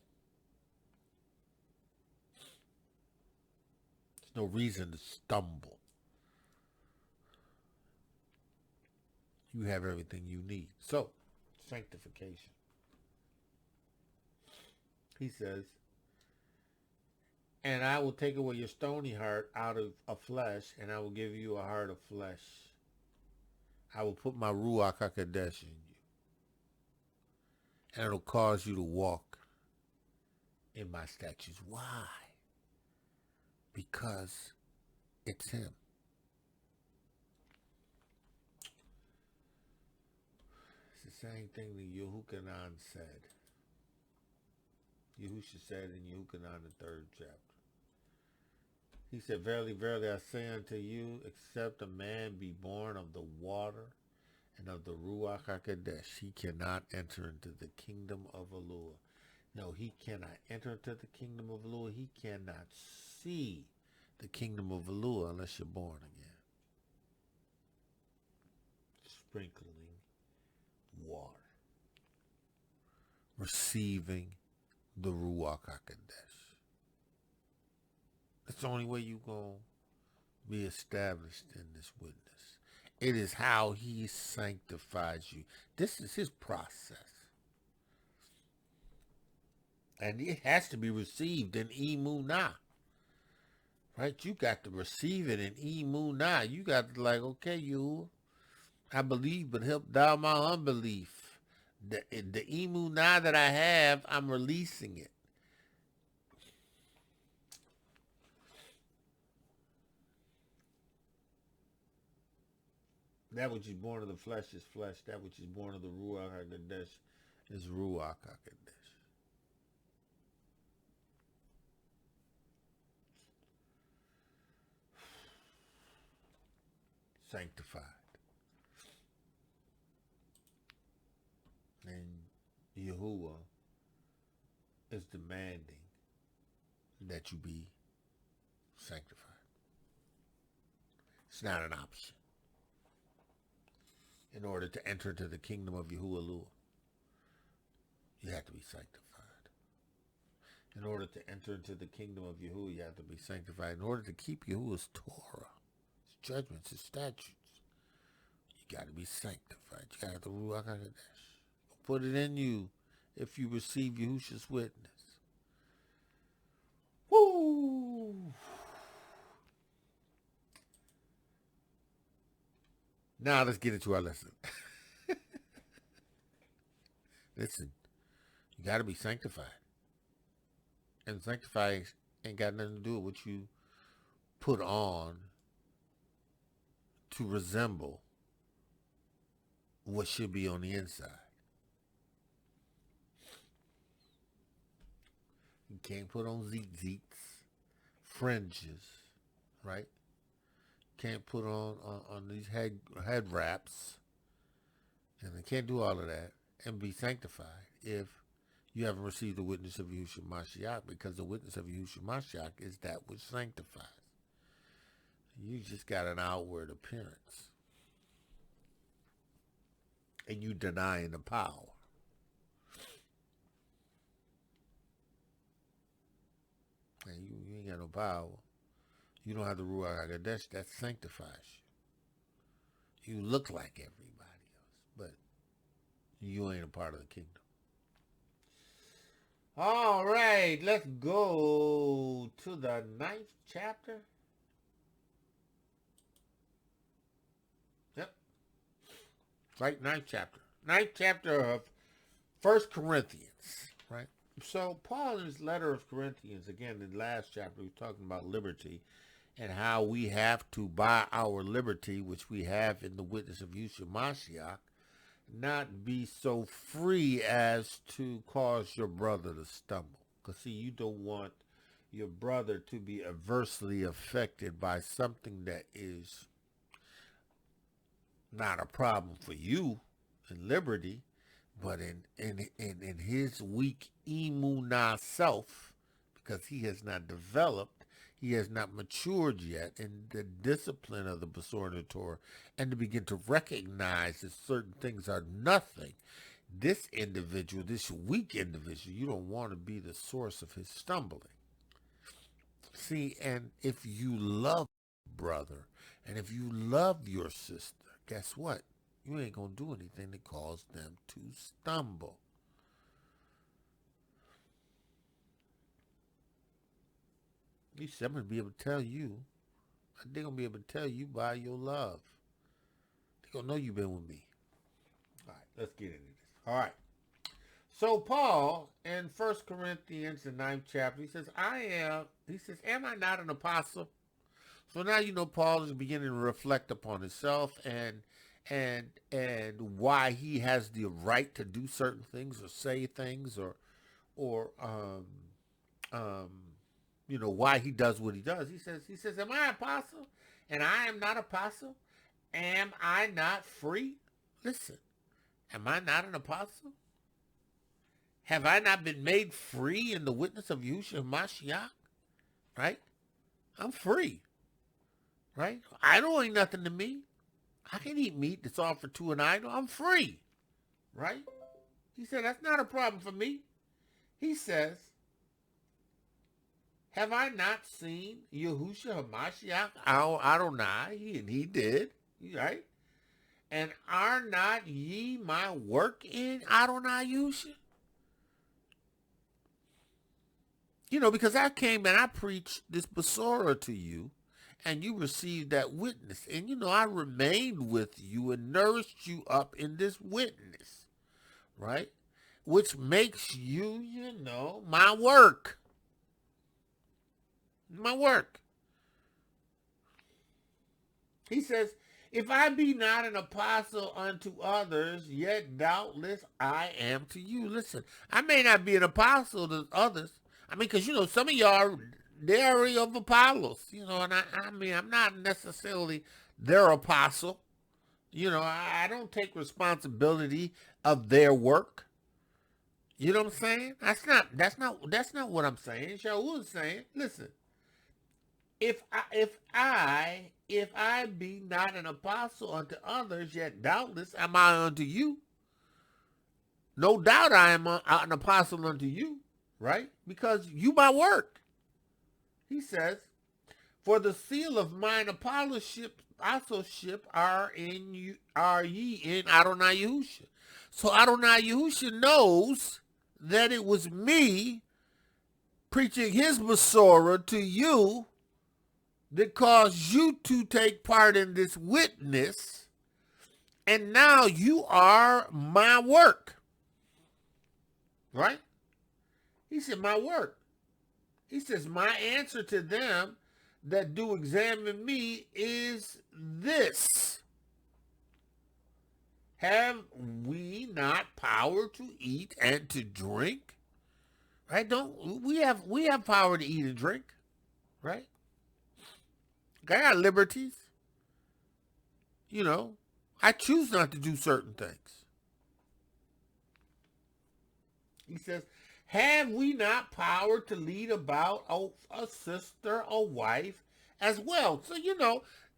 There's no reason to stumble. You have everything you need. So, sanctification. He says, and I will take away your stony heart out of flesh, and I will give you a heart of flesh. I will put my Ruach HaKodesh in you. And it'll cause you to walk in my statutes. Why? Because it's him. It's the same thing that Yahudiym said. Yahusha said in Yahudiym the 3rd chapter. He said, verily, verily, I say unto you, except a man be born of the water and of the Ruach HaKodesh, he cannot enter into the kingdom of Elohiym. No, he cannot enter into the kingdom of Elohiym. He cannot see the kingdom of Yahuah unless you're born again. Sprinkling water. Receiving the Ruach HaKodesh. That's the only way you're going to be established in this witness. It is how he sanctifies you. This is his process. And it has to be received in Emunah. Right? You got to receive it in Emunah. You got to okay, you, I believe, but help thou my unbelief. The Emunah that I have, I'm releasing it. That which is born of the flesh is flesh. That which is born of the Ruach HaKodesh is Ruach HaKodesh. Sanctified. And Yahuah is demanding that you be sanctified. It's not an option. In order to enter into the kingdom of Yahuah, you have to be sanctified. In order to enter into the kingdom of Yahuah, you have to be sanctified. In order to keep Yahuah's Torah, his judgments, his statutes, you got to be sanctified. You got to have the Ruach HaKodesh. Put it in you if you receive Yahusha's witness. Woo! Now let's get into our lesson. Listen, you got to be sanctified. And sanctified ain't got nothing to do with what you put on to resemble what should be on the inside. You can't put on zeets, fringes, right? Can't put on these head wraps, and they can't do all of that and be sanctified if you haven't received the witness of Yahushua Mashiach, because the witness of Yahushua Mashiach is that which sanctifies. You just got an outward appearance, and you denying the power. And you ain't got no power. You don't have the Ruach HaKodesh that sanctifies you. You look like everybody else, but you ain't a part of the kingdom. All right, let's go to the 9th chapter. Yep. Right, 9th chapter. 9th chapter of 1 Corinthians, right? So Paul in his letter of Corinthians, again, in the last chapter, he was talking about liberty and how we have to, by our liberty, which we have in the witness of Yahushua Mashiach, not be so free as to cause your brother to stumble. Because, see, you don't want your brother to be adversely affected by something that is not a problem for you in liberty, but in his weak emunah self, because he has not developed, he has not matured yet in the discipline of the Besorah of the Torah, and to begin to recognize that certain things are nothing. This individual, this weak individual, you don't want to be the source of his stumbling. See, and if you love brother, and if you love your sister, guess what? You ain't going to do anything to cause them to stumble. At least I'm going to be able to tell you. They're going to be able to tell you by your love. They're going to know you've been with me. All right, let's get into this. All right. So Paul, in 1 Corinthians, the 9th chapter, he says, am I not an apostle? So now you know Paul is beginning to reflect upon himself and why he has the right to do certain things or say things or why he does what he does. He says, am I an apostle? And I am not apostle? Am I not free? Listen, am I not an apostle? Have I not been made free in the witness of Yahushua Ha'Mashiach? Right? I'm free. Right? Idol ain't nothing to me. I can eat meat that's offered to an idol. I'm free. Right? He said, that's not a problem for me. He says, have I not seen Yahusha Ha'Mashiach, our Adonai? And he did. Right? And are not ye my work in Adonai Yahusha? You know, because I came and I preached this Besorah to you, and you received that witness. And, you know, I remained with you and nourished you up in this witness, right? Which makes you, you know, my work. My work. He says, if I be not an apostle unto others, yet doubtless I am to you. Listen, I may not be an apostle to others. I mean, because, you know, some of y'all, they're already of Apollos, you know, and I mean, I'm not necessarily their apostle. You know, I don't take responsibility of their work. You know what I'm saying? That's not what I'm saying. Yahuah is saying, listen, if I be not an apostle unto others, yet doubtless am I unto you. No doubt I am an apostle unto you. Right? Because you my work. He says, for the seal of mine apostleship are ye in Adonai Yahusha. So Adonai Yahusha knows that it was me preaching his Besorah to you that caused you to take part in this witness, and now you are my work. Right? He said, my work. He says, my answer to them that do examine me is this. Have we not power to eat and to drink? Right? We have power to eat and drink. Right? I got liberties. You know, I choose not to do certain things. He says, have we not power to lead about a sister, a wife, as well? So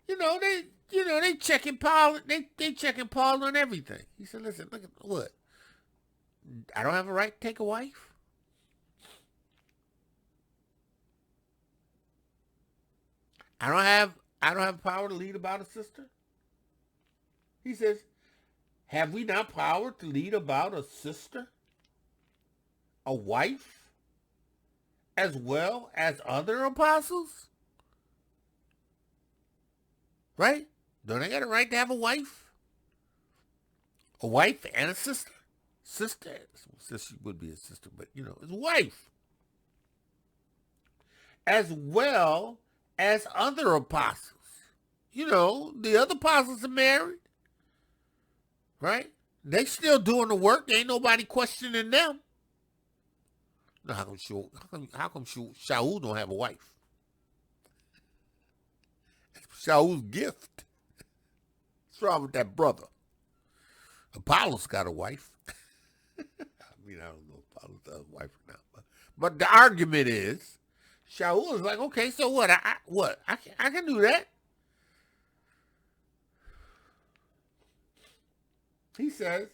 they checking Paul. They checking Paul on everything. He said, "Listen, look at what. I don't have a right to take a wife. I don't have power to lead about a sister." He says, "Have we not power to lead about a sister, a wife, as well as other apostles?" Right? Don't they got a right to have a wife? A wife and a sister? Sister would be a sister, but, you know, it's a wife. As well as other apostles. You know, the other apostles are married. Right? They still doing the work. Ain't nobody questioning them. No, how come Shaul don't have a wife? Shaul's gift. What's wrong with that brother? Apollos got a wife. I mean, I don't know if Apollos has a wife or not, but the argument is, Shaul is like, okay, so what? I can do that. He says,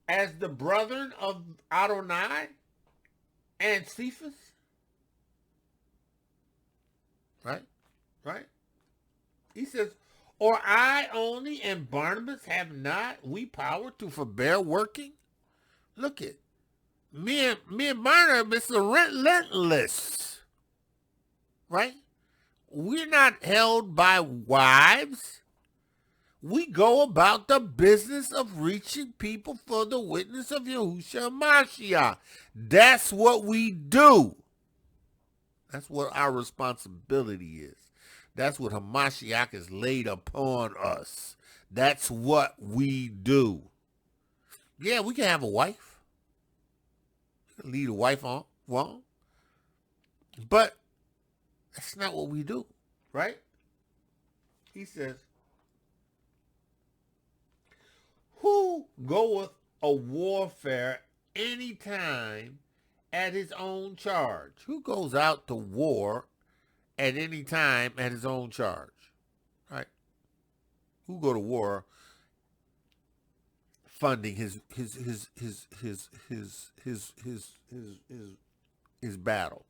as the brethren of Adonai and Cephas, right? He says, or I only and Barnabas have not we power to forbear working? Look it. Me and Barnabas are relentless. Right? We're not held by wives. We go about the business of reaching people for the witness of Yahusha Ha'Mashiach. That's what we do. That's what our responsibility is. That's what Hamashiach has laid upon us. That's what we do. Yeah, we can have a wife. We can lead a wife on. Well, but that's not what we do, right? He says, who goeth a warfare anytime at his own charge? Who goes out to war at any time at his own charge, right? Who go to war funding his battle?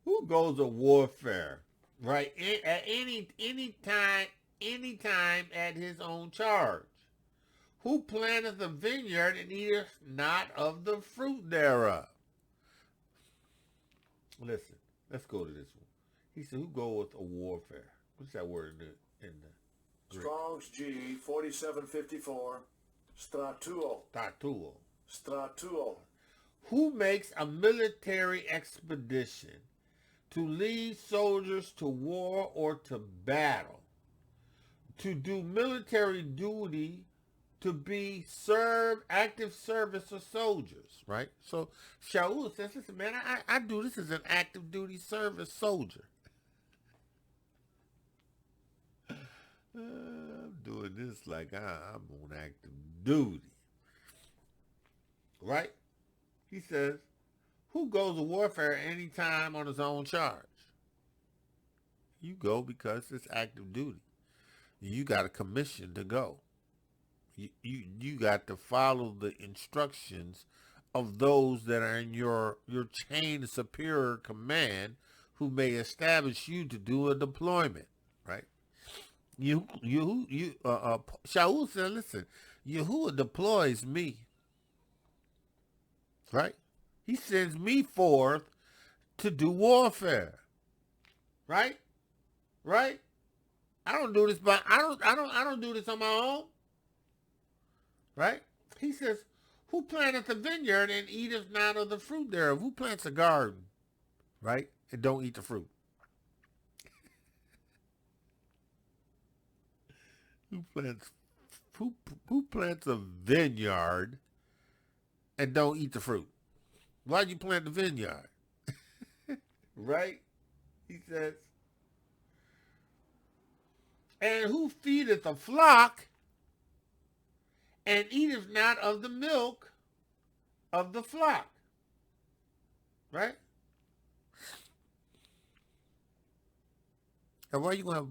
Who goes to warfare, right? At any time at his own charge? Who planteth a vineyard and eateth not of the fruit thereof? Listen, let's go to this one. He said, who goeth a warfare? What's that word in the Greek? Strong's G 4754. Stratuo. Stratuo. Who makes a military expedition to lead soldiers to war or to battle, to do military duty, to be active service of soldiers, right? So Shaul says, listen, man, I do this as an active duty service soldier. I'm doing this like I'm on active duty, right? He says, who goes to warfare any time on his own charge? You go because it's active duty. You got a commission to go. You got to follow the instructions of those that are in your chain of superior command, who may establish you to do a deployment, right? Shaul said, listen, Yahuah deploys me, right? He sends me forth to do warfare, right? Right? I don't do this I don't do this on my own. Right? He says, who planteth a vineyard and eateth not of the fruit thereof? Who plants a garden, right, and don't eat the fruit? Who plants a vineyard and don't eat the fruit? Why'd you plant the vineyard? Right? He says, and who feedeth a flock and eateth not of the milk of the flock, right? And why you gonna have a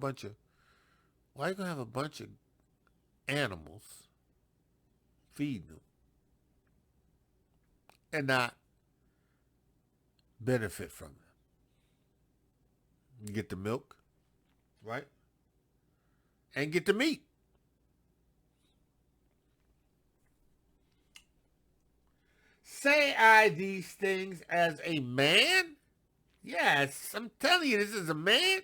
bunch of animals feeding them and not benefit from them? You get the milk, right? And get the meat. Say I these things as a man? Yes, I'm telling you, this is a man.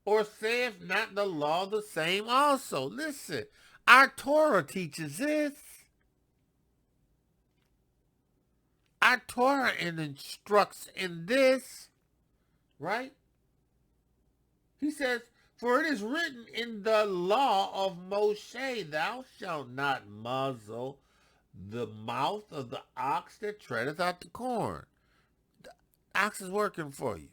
Or saith not the law the same also? Listen, our Torah teaches this. Our Torah instructs in this, right? He says, for it is written in the law of Mosheh, thou shalt not muzzle the mouth of the ox that treadeth out the corn. The ox is working for you.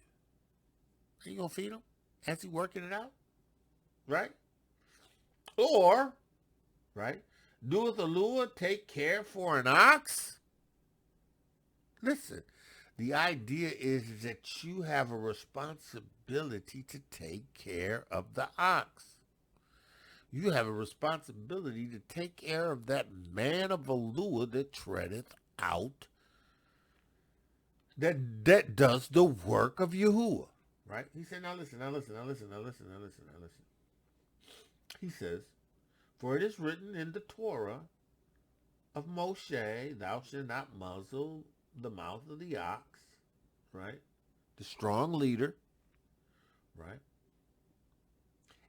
Are you going to feed him as he working it out? Right? Or, right, doeth the Lord take care for an ox? Listen, the idea is that you have a responsibility to take care of the ox. You have a responsibility to take care of that man of Yahuah that treadeth out, that does the work of Yahuah. Right? He said, now listen. He says, for it is written in the Torah of Mosheh, thou shalt not muzzle the mouth of the ox, right? The strong leader, right?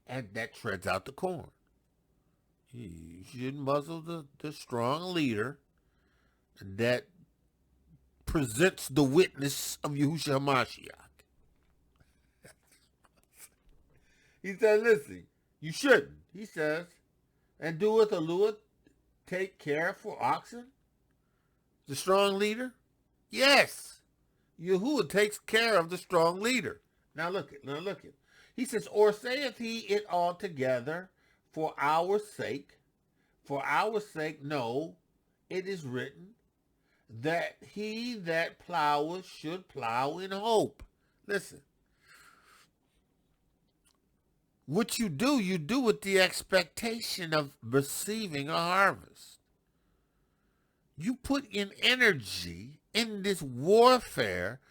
And that treads out the corn. You shouldn't muzzle the strong leader that presents the witness of Yahusha Ha'Mashiach. He said, listen, you shouldn't. He says, and doeth the Lord take care for oxen? The strong leader? Yes. Yahuwah takes care of the strong leader. Now look it. He says, or saith he it altogether for our sake? For our sake, no, it is written that he that ploweth should plow in hope. Listen. What you do with the expectation of receiving a harvest. You put in energy in this warfare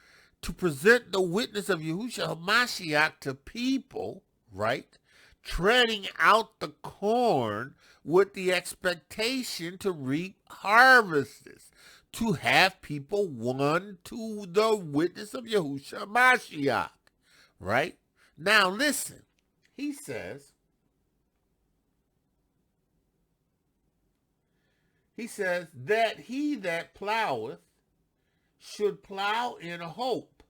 to present the witness of Yahusha Ha'Mashiach to people, right? Treading out the corn with the expectation to reap harvests, to have people won to the witness of Yahusha Ha'Mashiach, right? Now listen, he says that he that ploweth should plow in hope,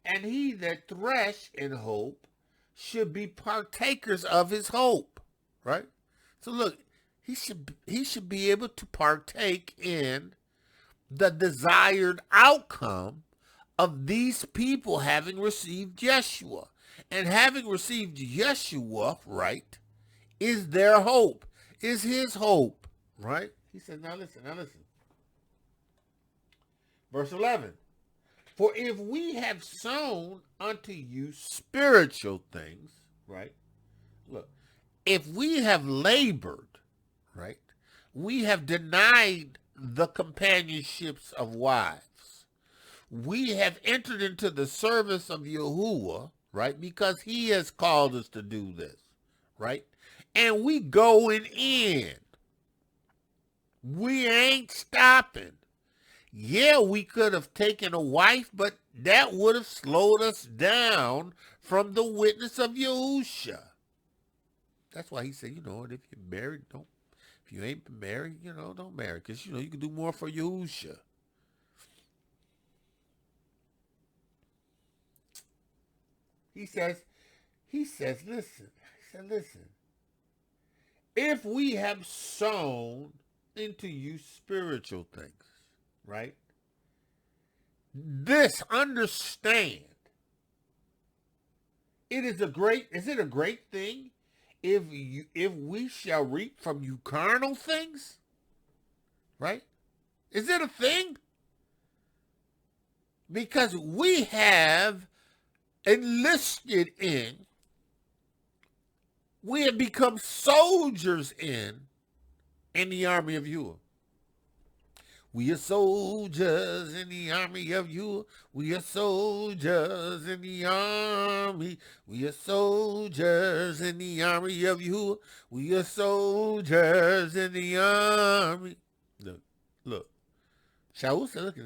and he that thresh in hope should be partakers of his hope, right? So look, he should be able to partake in the desired outcome of these people having received Yeshua. And having received Yeshua, right, is their hope, is his hope, right? He said, now listen. Verse 11, for if we have sown unto you spiritual things, right? Look, if we have labored, right? We have denied the companionships of wives. We have entered into the service of Yahuwah, right? Because he has called us to do this, right? And we going in. We ain't stopping. Yeah, we could have taken a wife, but that would have slowed us down from the witness of Yahusha. That's why he said, if you're married, don't. If you ain't been married, don't marry. Because, you can do more for Yahusha. He says, listen. If we have sown into you spiritual things, right? This, understand, is it a great thing if we shall reap from you carnal things? Right? Is it a thing? Because we have enlisted in, we have become soldiers in the army of Yahuwah. We are soldiers in the army of Yahuwah. We are soldiers in the army. We are soldiers in the army of Yahuwah. We are soldiers in the army. Look. Shaul said, look,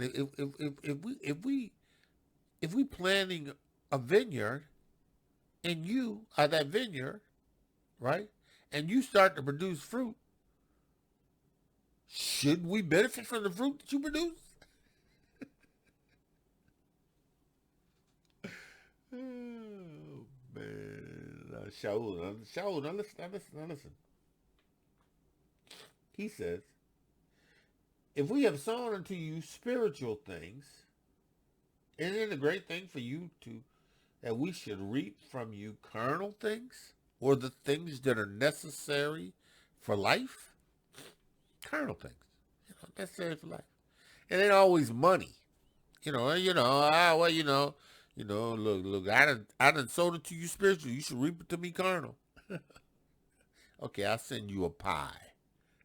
if we planting a vineyard, and you are that vineyard, right? And you start to produce fruit, should we benefit from the fruit that you produce? Oh, man. Shaul, now listen. He says, if we have sown unto you spiritual things, isn't it a great thing for you that we should reap from you carnal things, or the things that are necessary for life? Carnal things, necessary for life. It ain't always money. Look, I done sold it to you spiritual. You should reap it to me carnal. Okay, I'll send you a pie.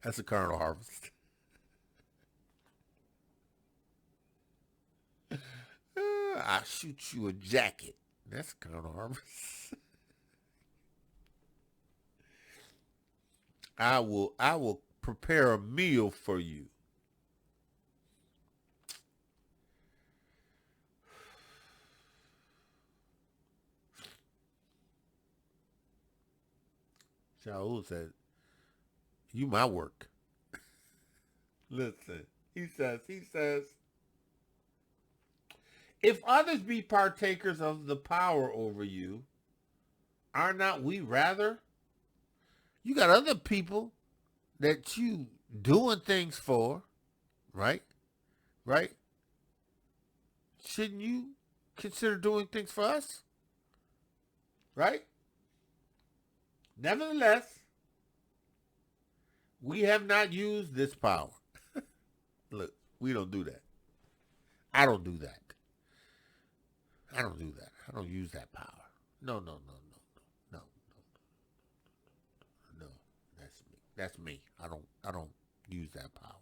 That's a carnal harvest. I'll shoot you a jacket. That's a carnal harvest. I will prepare a meal for you. Shaul said, you my work. Listen, he says, if others be partakers of the power over you, are not we rather? You got other people that you doing things for, right? Right? Shouldn't you consider doing things for us? Right? Nevertheless, we have not used this power. Look, we don't do that. I don't do that. I don't do that. I don't use that power. No. That's me. I don't use that power.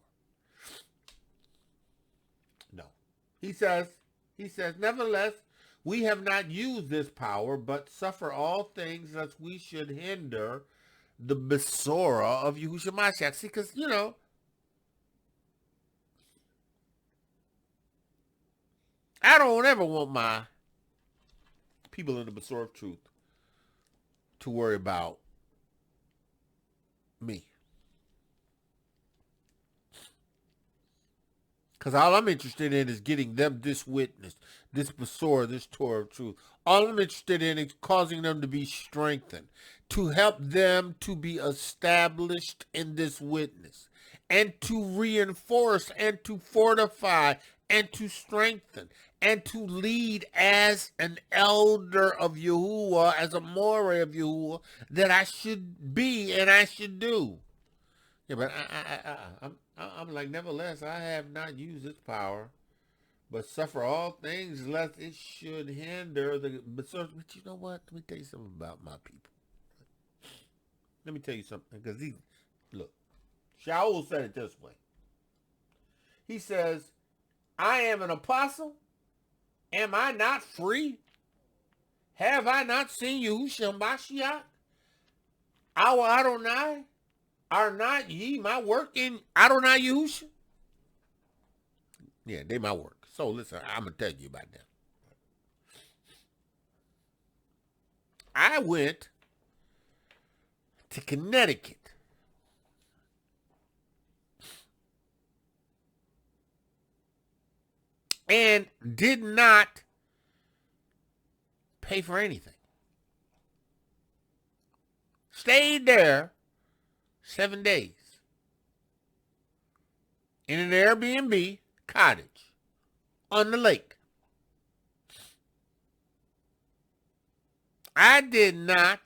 No. He says, nevertheless, we have not used this power, but suffer all things lest we should hinder the Besorah of Yahushua Ha'Mashiach. See, because, I don't ever want my people in the Besorah of truth to worry about me. Because all I'm interested in is getting them this witness, this Besorah, this Torah of truth. All I'm interested in is causing them to be strengthened, to help them to be established in this witness, and to reinforce and to fortify and to strengthen and to lead as an elder of Yahuah, as a moray of Yahuah, that I should be and I should do. Yeah, but I'm like, nevertheless, I have not used this power, but suffer all things lest it should hinder the. But you know what? Let me tell you something about my people. Let me tell you something, because look, Shaul said it this way. He says, I am an apostle. Am I not free? Have I not seen Yahusha Ha'Mashiach? Our Adonai? Are not ye my work in Adonai Yahusha? Yeah, they my work. So listen, I'm going to tell you about that. I went to Connecticut. And did not pay for anything. Stayed there 7 days in an Airbnb cottage on the lake. I did not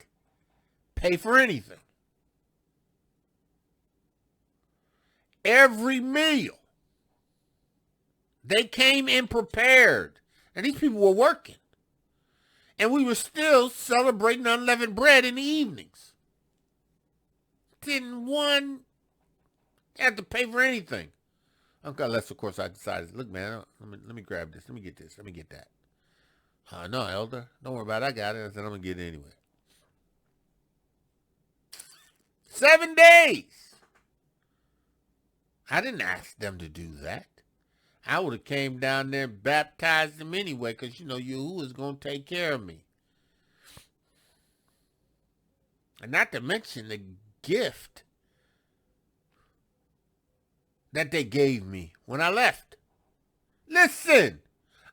pay for anything. Every meal, they came in prepared. And these people were working. And we were still celebrating unleavened bread in the evenings. Didn't one have to pay for anything. Okay, unless, of course, I decided, look, man, let me grab this. Let me get this. Let me get that. No, Elder. Don't worry about it. I got it. I said, I'm going to get it anyway. 7 days. I didn't ask them to do that. I would have came down there and baptized them anyway, because, Yahuwah is going to take care of me. And not to mention the gift that they gave me when I left. Listen,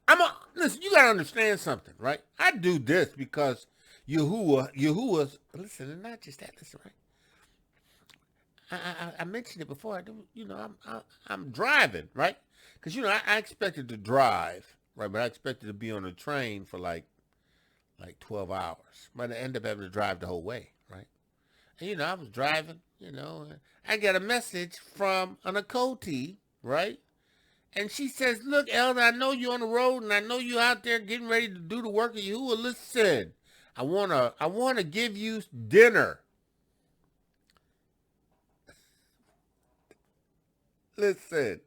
you got to understand something, right? I do this because Yahuwah's, listen, and not just that, listen, right? I mentioned it before. I'm driving, right? Because I expected to drive, right? But I expected to be on a train for like 12 hours. But I ended up having to drive the whole way, right? And I was driving. I got a message from an Akoti, right? And she says, "Look, Elder, I know you're on the road, and I know you're out there getting ready to do the work of Yahuwah. Listen, I wanna give you dinner." Listen,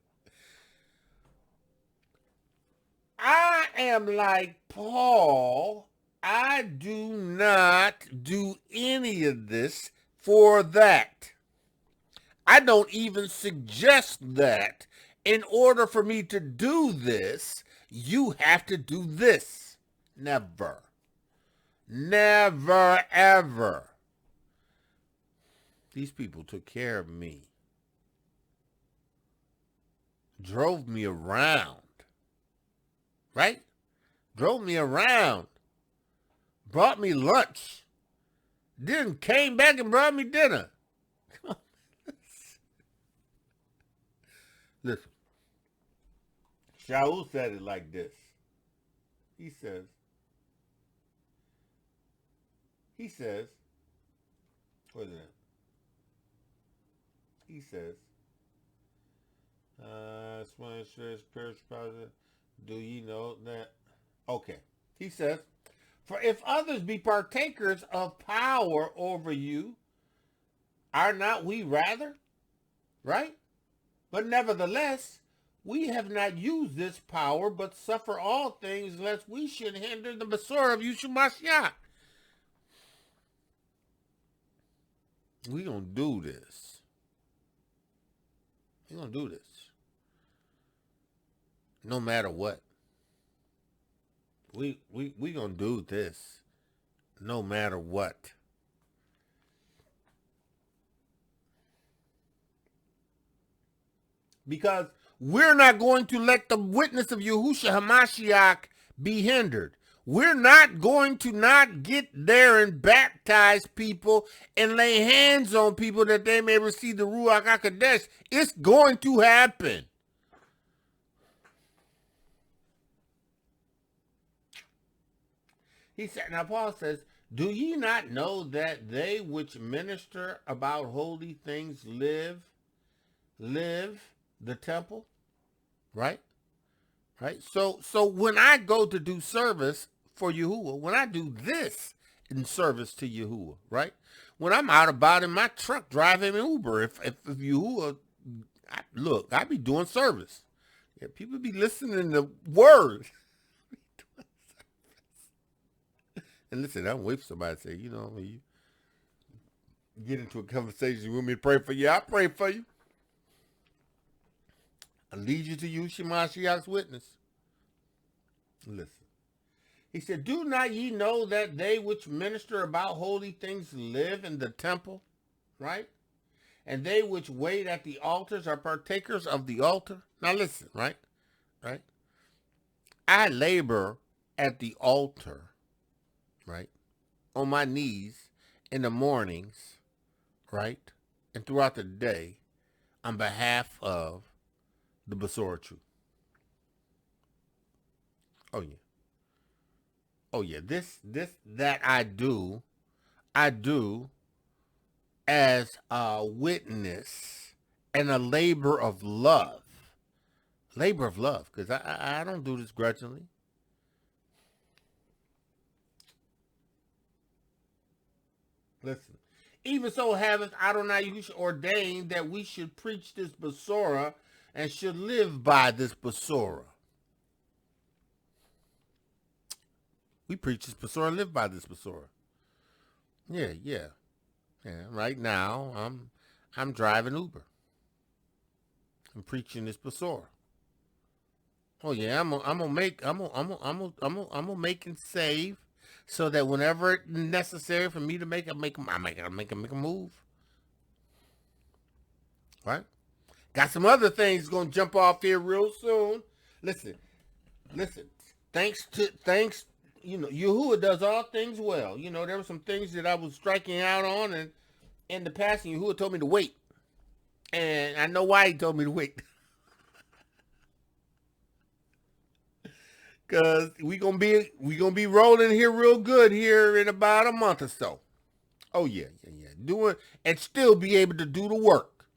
I am like Paul. I do not do any of this for that. I don't even suggest that. In order for me to do this, you have to do this. Never. Never, ever. These people took care of me. Drove me around. Right? Drove me around. Brought me lunch. Then came back and brought me dinner. Come on. Listen. Shaul said it like this. He says, what is that? He says, do ye know that? Okay. He says, for if others be partakers of power over you, are not we rather? Right? But nevertheless, we have not used this power, but suffer all things, lest we should hinder the Besorah of Yahushua Mashiach. We gonna do this. We gonna do this. No matter what. We gonna do this. No matter what. Because we're not going to let the witness of Yahusha Ha'Mashiach be hindered. We're not going to not get there and baptize people and lay hands on people that they may receive the Ruach HaKodesh. It's going to happen. He said, now Paul says, do ye not know that they which minister about holy things live the temple? Right? Right? So when I go to do service for Yahuwah, when I do this in service to Yahuwah, right? When I'm out about in my truck driving Uber, if Yahuwah, look, I be doing service. Yeah, people be listening to word. And listen, I'm waiting for somebody to say, when you get into a conversation, you want me to pray for you? I pray for you. I lead you to Yahushua Mashiach's witness. Listen. He said, do not ye know that they which minister about holy things live in the temple, right? And they which wait at the altars are partakers of the altar. Now listen, right? Right? I labor at the altar, right? On my knees in the mornings, right? And throughout the day on behalf of the Besorah truth. Oh yeah. Oh yeah. This that I do as a witness and a labor of love. Labor of love, because I don't do this grudgingly. Listen. Even so haveth Adonai ordained that we should preach this Besorah and should live by this Besorah. We preach this Besorah and live by this Besorah. Yeah. Right now, I'm driving Uber. I'm preaching this Besorah. Oh yeah, I'm gonna make and save, so that whenever it's necessary for me to make a move. Right? Got some other things gonna jump off here real soon. Listen. Thanks, Yahuwah does all things well. There were some things that I was striking out on, and in the past, and Yahuwah told me to wait. And I know why he told me to wait. Cause we gonna be rolling here real good here in about a month or so. Oh yeah. Doing and still be able to do the work.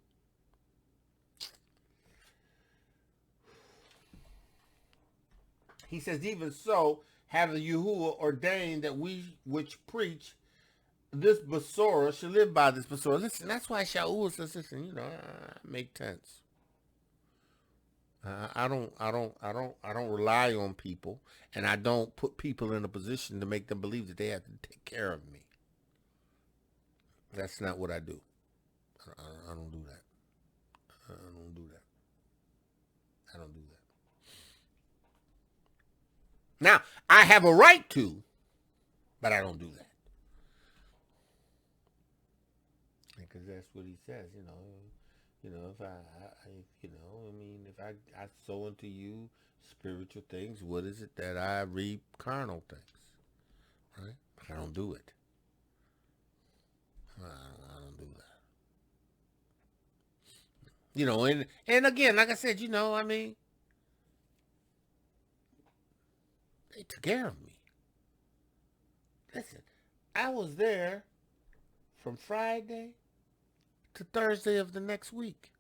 He says, even so, have the Yahuah ordained that we which preach this Besorah should live by this Besorah. Listen, that's why Shaul says, listen, make sense. I don't rely on people, and I don't put people in a position to make them believe that they have to take care of me. That's not what I do. I don't do that. I don't do that. I don't do that. Now, I have a right to, but I don't do that. Because that's what he says, if I sow into you spiritual things, what is it that I reap carnal things, right? I don't do it. I don't do that. And again, like I said, they took care of me. Listen, I was there from Friday to Thursday of the next week.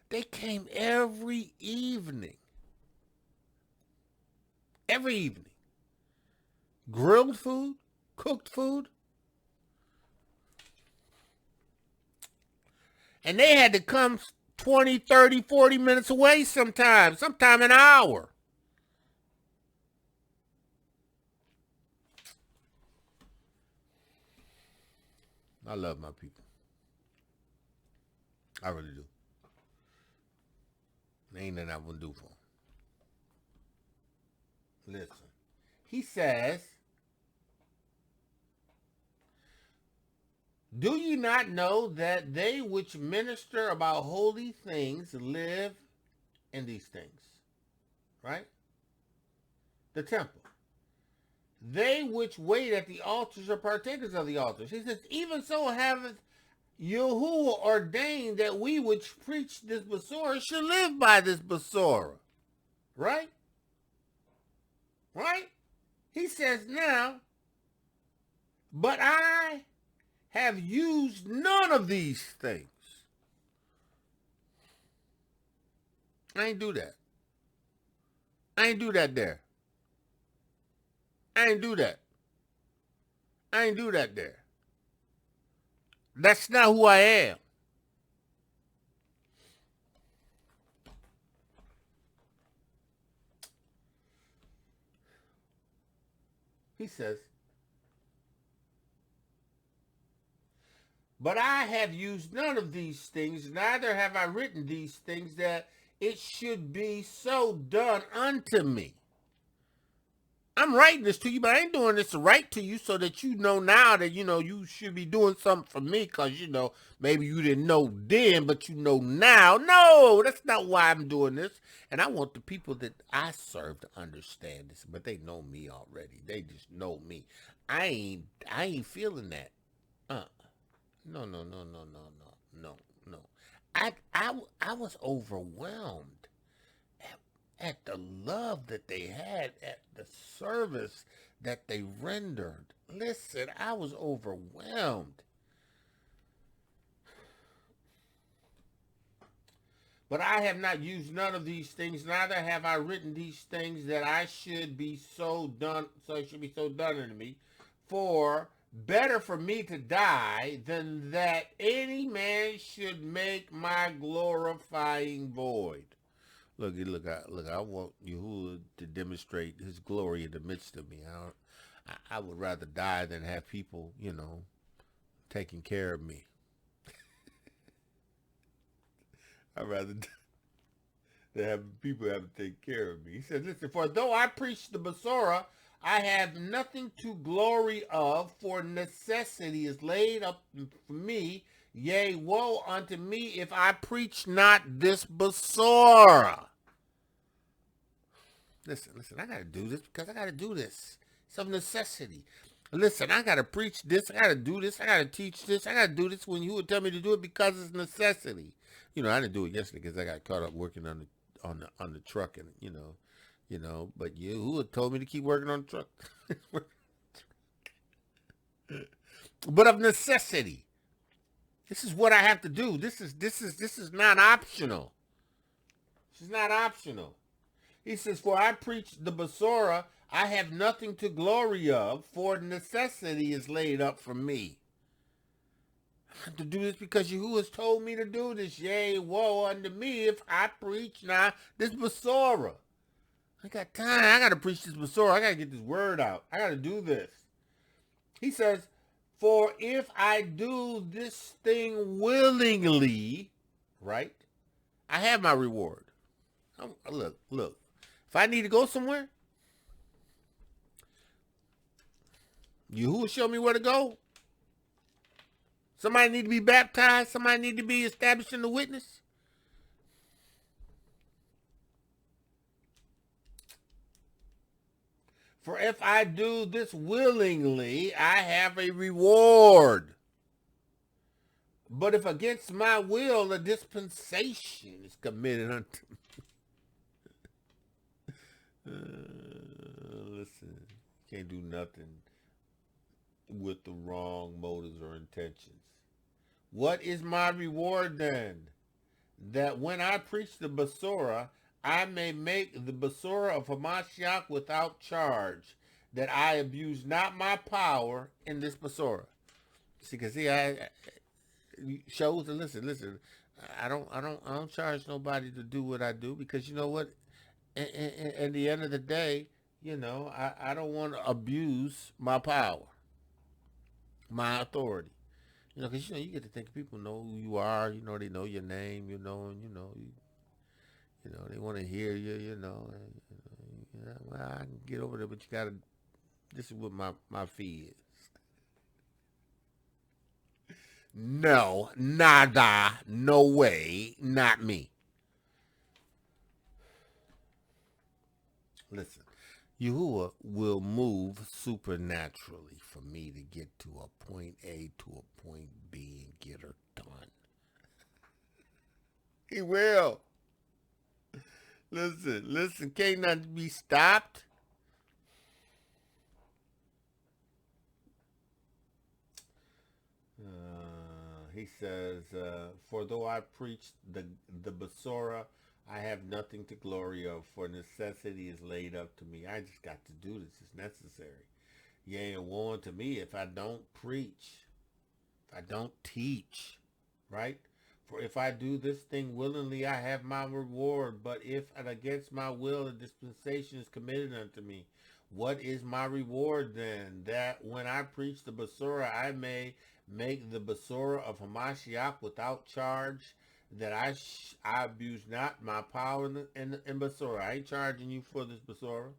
They came every evening. Every evening. Grilled food, cooked food. And they had to come 20, 30, 40 minutes away sometimes an hour. I love my people. I really do. There ain't nothing I wouldn't do for them. Listen. He says, do you not know that they which minister about holy things live in these things? Right? The temple. They which wait at the altars are partakers of the altars. He says, even so haveth Yahuah ordained that we which preach this Besorah should live by this Besorah. Right? Right? He says now, but I have used none of these things. I ain't do that. I ain't do that there. I ain't do that. I ain't do that there. That's not who I am. He says, but I have used none of these things, neither have I written these things, that it should be so done unto me. I'm writing this to you, but I ain't doing this to write to you so that you know now that, you should be doing something for me because, maybe you didn't know then, but you know now. No, that's not why I'm doing this. And I want the people that I serve to understand this, but they know me already. They just know me. I ain't feeling that. No. I was overwhelmed at the love that they had, at the service that they rendered. Listen, I was overwhelmed. But I have not used none of these things, neither have I written these things, that I should be so done, so it should be so done unto me. For better for me to die than that any man should make my glorifying void. Look, I want Yahuwah to demonstrate his glory in the midst of me. I would rather die than have people, taking care of me. I'd rather than have people have to take care of me. He says, listen, for though I preach the Besorah, I have nothing to glory of, for necessity is laid up for me. Yea, woe unto me if I preach not this Besorah. Listen, I got to do this because I got to do this. It's of necessity. Listen, I got to preach this. I got to do this. I got to teach this. I got to do this when you would tell me to do it because it's necessity. You know, I didn't do it yesterday because I got caught up working on the truck, and but Yahuah told me to keep working on the truck. But of necessity. This is what I have to do. This is not optional. This is not optional. He says, for I preach the Besorah, I have nothing to glory of, for necessity is laid up for me. I have to do this because Yahuah has told me to do this. Yea, woe unto me if I preach now this Besorah. I got time. I got to preach this Besorah. I got to get this word out. I got to do this. He says, for if I do this thing willingly, right, I have my reward. Look. If I need to go somewhere, Yahuah show me where to go. Somebody need to be baptized. Somebody need to be established in the witness. For if I do this willingly, I have a reward. But if against my will, a dispensation is committed unto me. Listen, you can't do nothing with the wrong motives or intentions. What is my reward then? That when I preach the Besorah, I may make the Besorah of Mashiach without charge, that I abuse not my power in this Besorah. See, because I shows and listen. I don't charge nobody to do what I do, because you know what? At the end of the day, I don't want to abuse my power, my authority. Because you get to think people know who you are. They know your name. They want to hear you. Well, I can get over there, but you gotta. This is what my fee is. No, nada, no way, not me. Listen, Yahuah will move supernaturally for me to get to a point A to a point B and get her done. He will. Listen, can't nothing be stopped. He says, for though I preach the Besorah, I have nothing to glory of, for necessity is laid up to me. I just got to do this. It's necessary. Yea, and woe unto me if I don't preach, if I don't teach, right? For if I do this thing willingly, I have my reward. But if against my will a dispensation is committed unto me, what is my reward then? That when I preach the Besorah, I may make the Besorah of Mashiach without charge, that I abuse not my power in Besorah. I ain't charging you for this Besorah,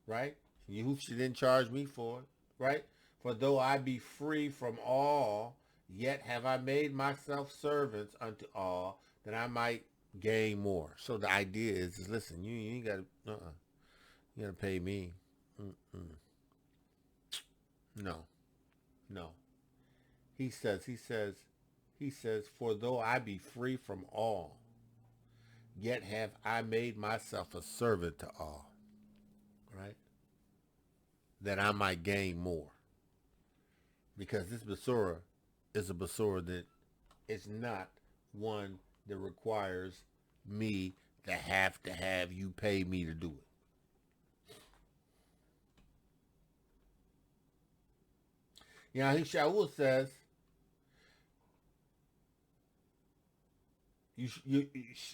right? You didn't charge me for it, right? For though I be free from all, yet have I made myself servants unto all, that I might gain more. So the idea is listen, you ain't got to, you got to pay me. No. He says, for though I be free from all, yet have I made myself a servant to all, right? That I might gain more. Because this Besorah is a Besorah that is not one that requires me to have you pay me to do it. Yahushua says,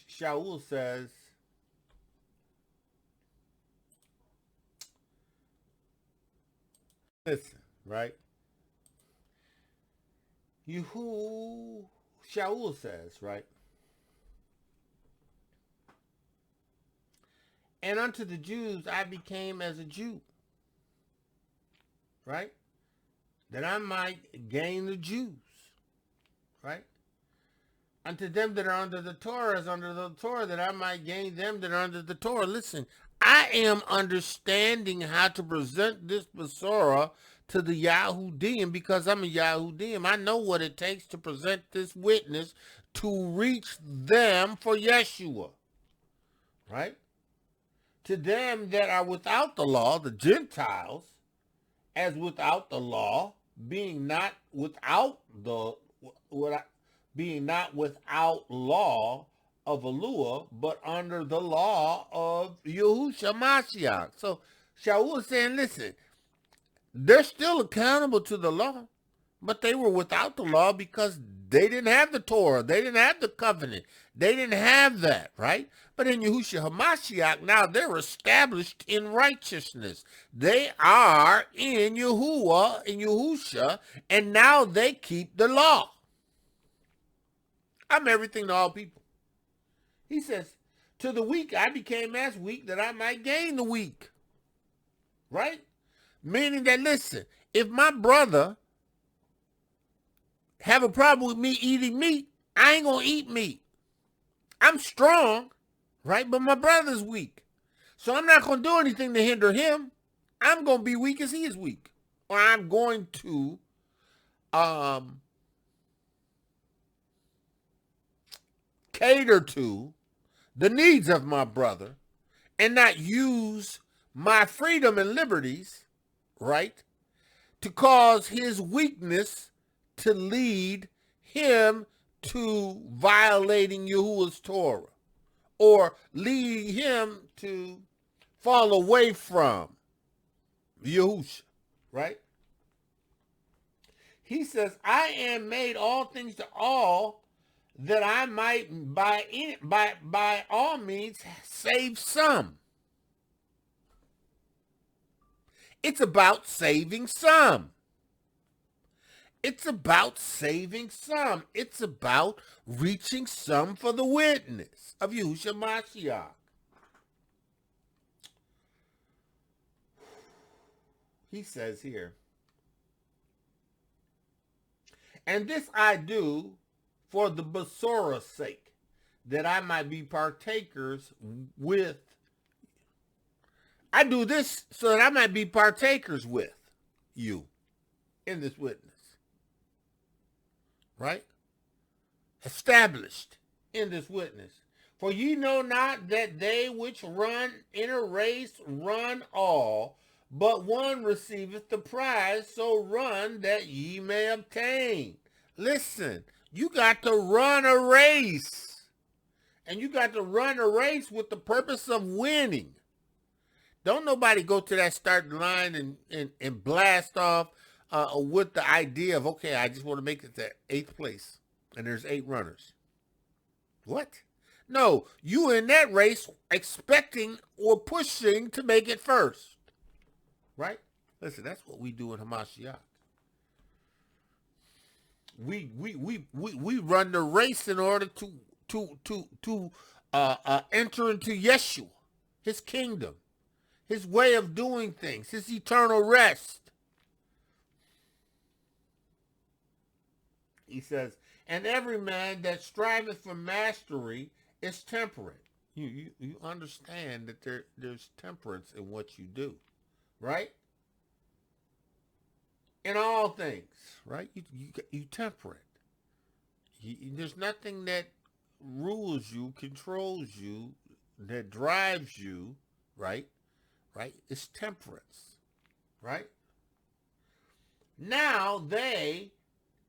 Shaul says, listen, right? Shaul says, right? And unto the Jews I became as a Jew, right? That I might gain the Jews, right? Unto them that are under the Torah, as under the Torah, that I might gain them that are under the Torah. Listen, I am understanding how to present this Besorah to the Yahudiym because I'm a Yahudiym. I know what it takes to present this witness to reach them for Yeshua, right? To them that are without the law, the Gentiles, as without the law, being not without law of Yahuah, but under the law of Yahusha Ha'Mashiach. So Shaul is saying, listen, they're still accountable to the law, but they were without the law because they didn't have the Torah. They didn't have the covenant. They didn't have that, right? But in Yahusha Ha'Mashiach, now they're established in righteousness. They are in Yahuah, in Yahusha, and now they keep the law. I'm everything to all people. He says, to the weak, I became as weak that I might gain the weak. Right? Meaning that, listen, if my brother have a problem with me eating meat, I ain't going to eat meat. I'm strong, right? But my brother's weak. So I'm not going to do anything to hinder him. I'm going to be weak as he is weak. Or I'm going to cater to the needs of my brother and not use my freedom and liberties, right, to cause his weakness to lead him to violating Yahuwah's Torah or lead him to fall away from Yahusha, right? He says, I am made all things to all that I might by all means save some. It's about saving some. It's about saving some. It's about reaching some for the witness of Yahushua Mashiach. He says here, and this I do for the Besorah's sake, that I might be partakers with. I do this so that I might be partakers with you in this witness. Right? Established in this witness. For ye know not that they which run in a race run all, but one receiveth the prize, so run that ye may obtain. Listen, you got to run a race. And you got to run a race with the purpose of winning. Don't nobody go to that starting line and blast off with the idea of, okay, I just want to make it to 8th place. And there's 8 runners. What? No, you in that race expecting or pushing to make it first. Right? Listen, that's what we do in Hamashiach. We run the race in order to enter into Yeshua, his kingdom, his way of doing things, his eternal rest. He says, and every man that striveth for mastery is temperate. You understand that there's temperance in what you do, right? In all things, right? You temperate. There's nothing that rules you, controls you, that drives you, right? Right? It's temperance, right? Now they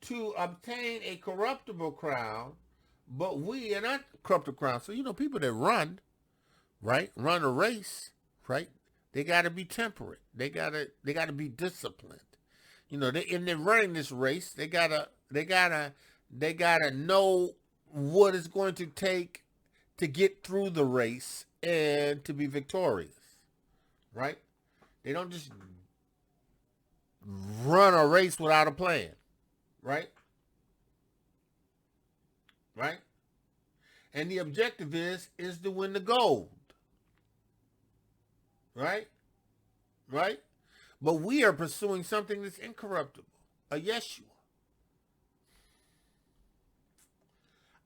to obtain a corruptible crown, but we an uncorruptible crown. So, people that run, right, run a race, right, they got to be temperate. They got to be disciplined. In their running this race, they gotta know what it's going to take to get through the race and to be victorious, right? They don't just run a race without a plan, right? Right? And the objective is to win the gold, right? Right? But we are pursuing something that's incorruptible, a Yeshua.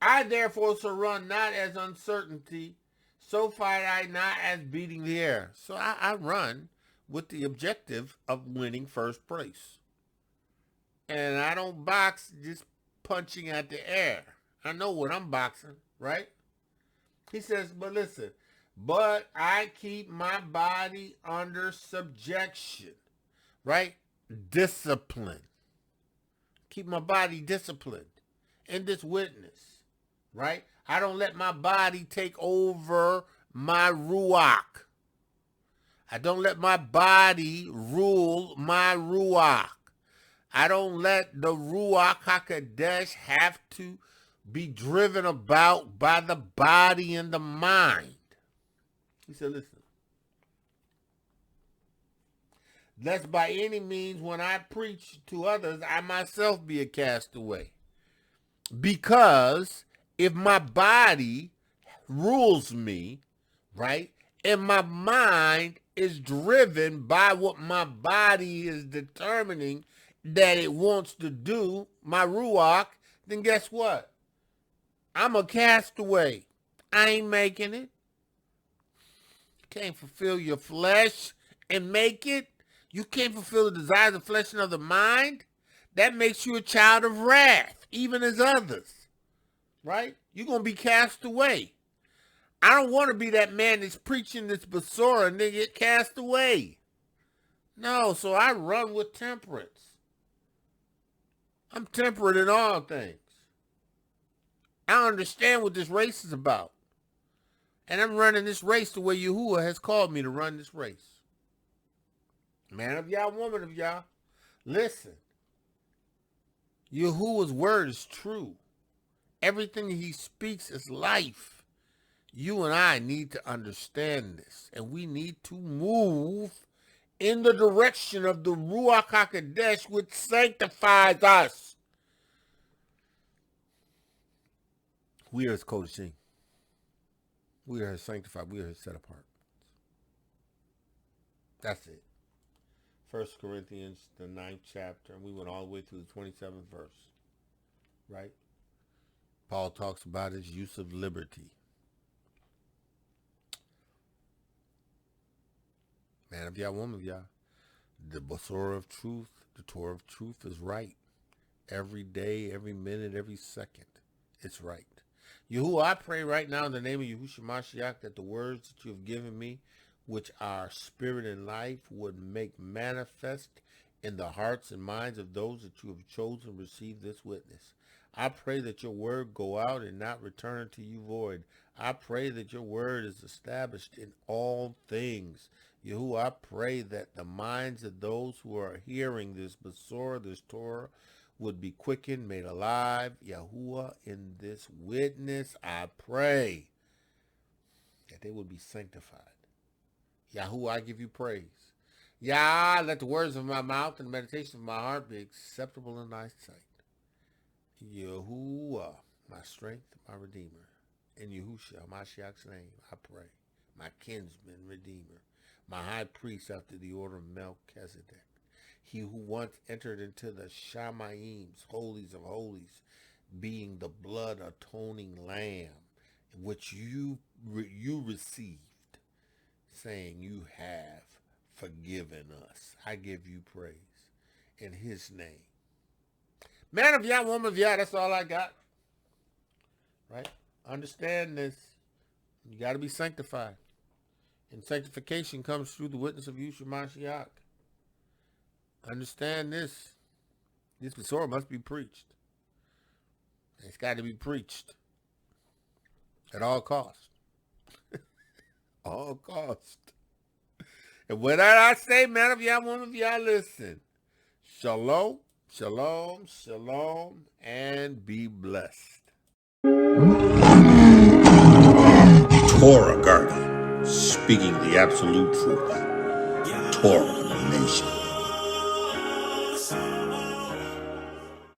I therefore shall run not as uncertainty So fight I not as beating the air. So I run with the objective of winning first place. And I don't box just punching at the air. I know what I'm boxing, right? He says, but listen, but I keep my body under subjection, right? Discipline. Keep my body disciplined in this witness, right? I don't let my body take over my ruach. I don't let my body rule my ruach. I don't let the ruach HaKodesh have to be driven about by the body and the mind. He said, listen, lest by any means when I preach to others, I myself be a castaway. Because if my body rules me, right, and my mind is driven by what my body is determining that it wants to do, my ruach, then guess what? I'm a castaway. I ain't making it. You can't fulfill your flesh and make it. You can't fulfill the desires of flesh and of the mind. That makes you a child of wrath, even as others. Right? You're going to be cast away. I don't want to be that man that's preaching this Besorah and then get cast away. No, so I run with temperance. I'm temperate in all things. I understand what this race is about. And I'm running this race the way Yahuah has called me to run this race. Man of Yah, woman of Yah, listen. Yahuah's word is true. Everything he speaks is life. You and I need to understand this. And we need to move in the direction of the Ruach HaKodesh, which sanctifies us. We are his kodashim. We are his sanctified. We are his set apart. That's it. 1 Corinthians, the 9th chapter, and we went all the way through the 27th verse. Right? Paul talks about his use of liberty. Man of Yah, woman of Yah. The Besorah of truth, the Torah of truth is right. Every day, every minute, every second, it's right. Yahuah, I pray right now in the name of Yahusha Ha'Mashiach that the words that you have given me, which are spirit and life, would make manifest in the hearts and minds of those that you have chosen to receive this witness. I pray that your word go out and not return to you void. I pray that your word is established in all things. Yahuah, I pray that the minds of those who are hearing this Besorah, this Torah, would be quickened, made alive. Yahuah, in this witness, I pray that they would be sanctified. Yahuah, I give you praise. Yah, let the words of my mouth and the meditation of my heart be acceptable in thy sight. Yahuah, my strength, my redeemer. In Yahusha Ha'Mashiach's name, I pray. My kinsman, redeemer. My high priest after the order of Melchizedek. He who once entered into the Shamayim's, holies of holies, being the blood atoning lamb, which you received, saying you have forgiven us. I give you praise in his name. Man of Yah, woman of Yah, that's all I got. Right? Understand this. You got to be sanctified. And sanctification comes through the witness of Yahushua Mashiach. Understand this. This Besorah must be preached. It's got to be preached. At all cost. All cost. And with that I say, man of Yah, woman of Yah, listen. Shalom, shalom, shalom, and be blessed. Torah Garden, speaking the absolute truth. Torah Nation.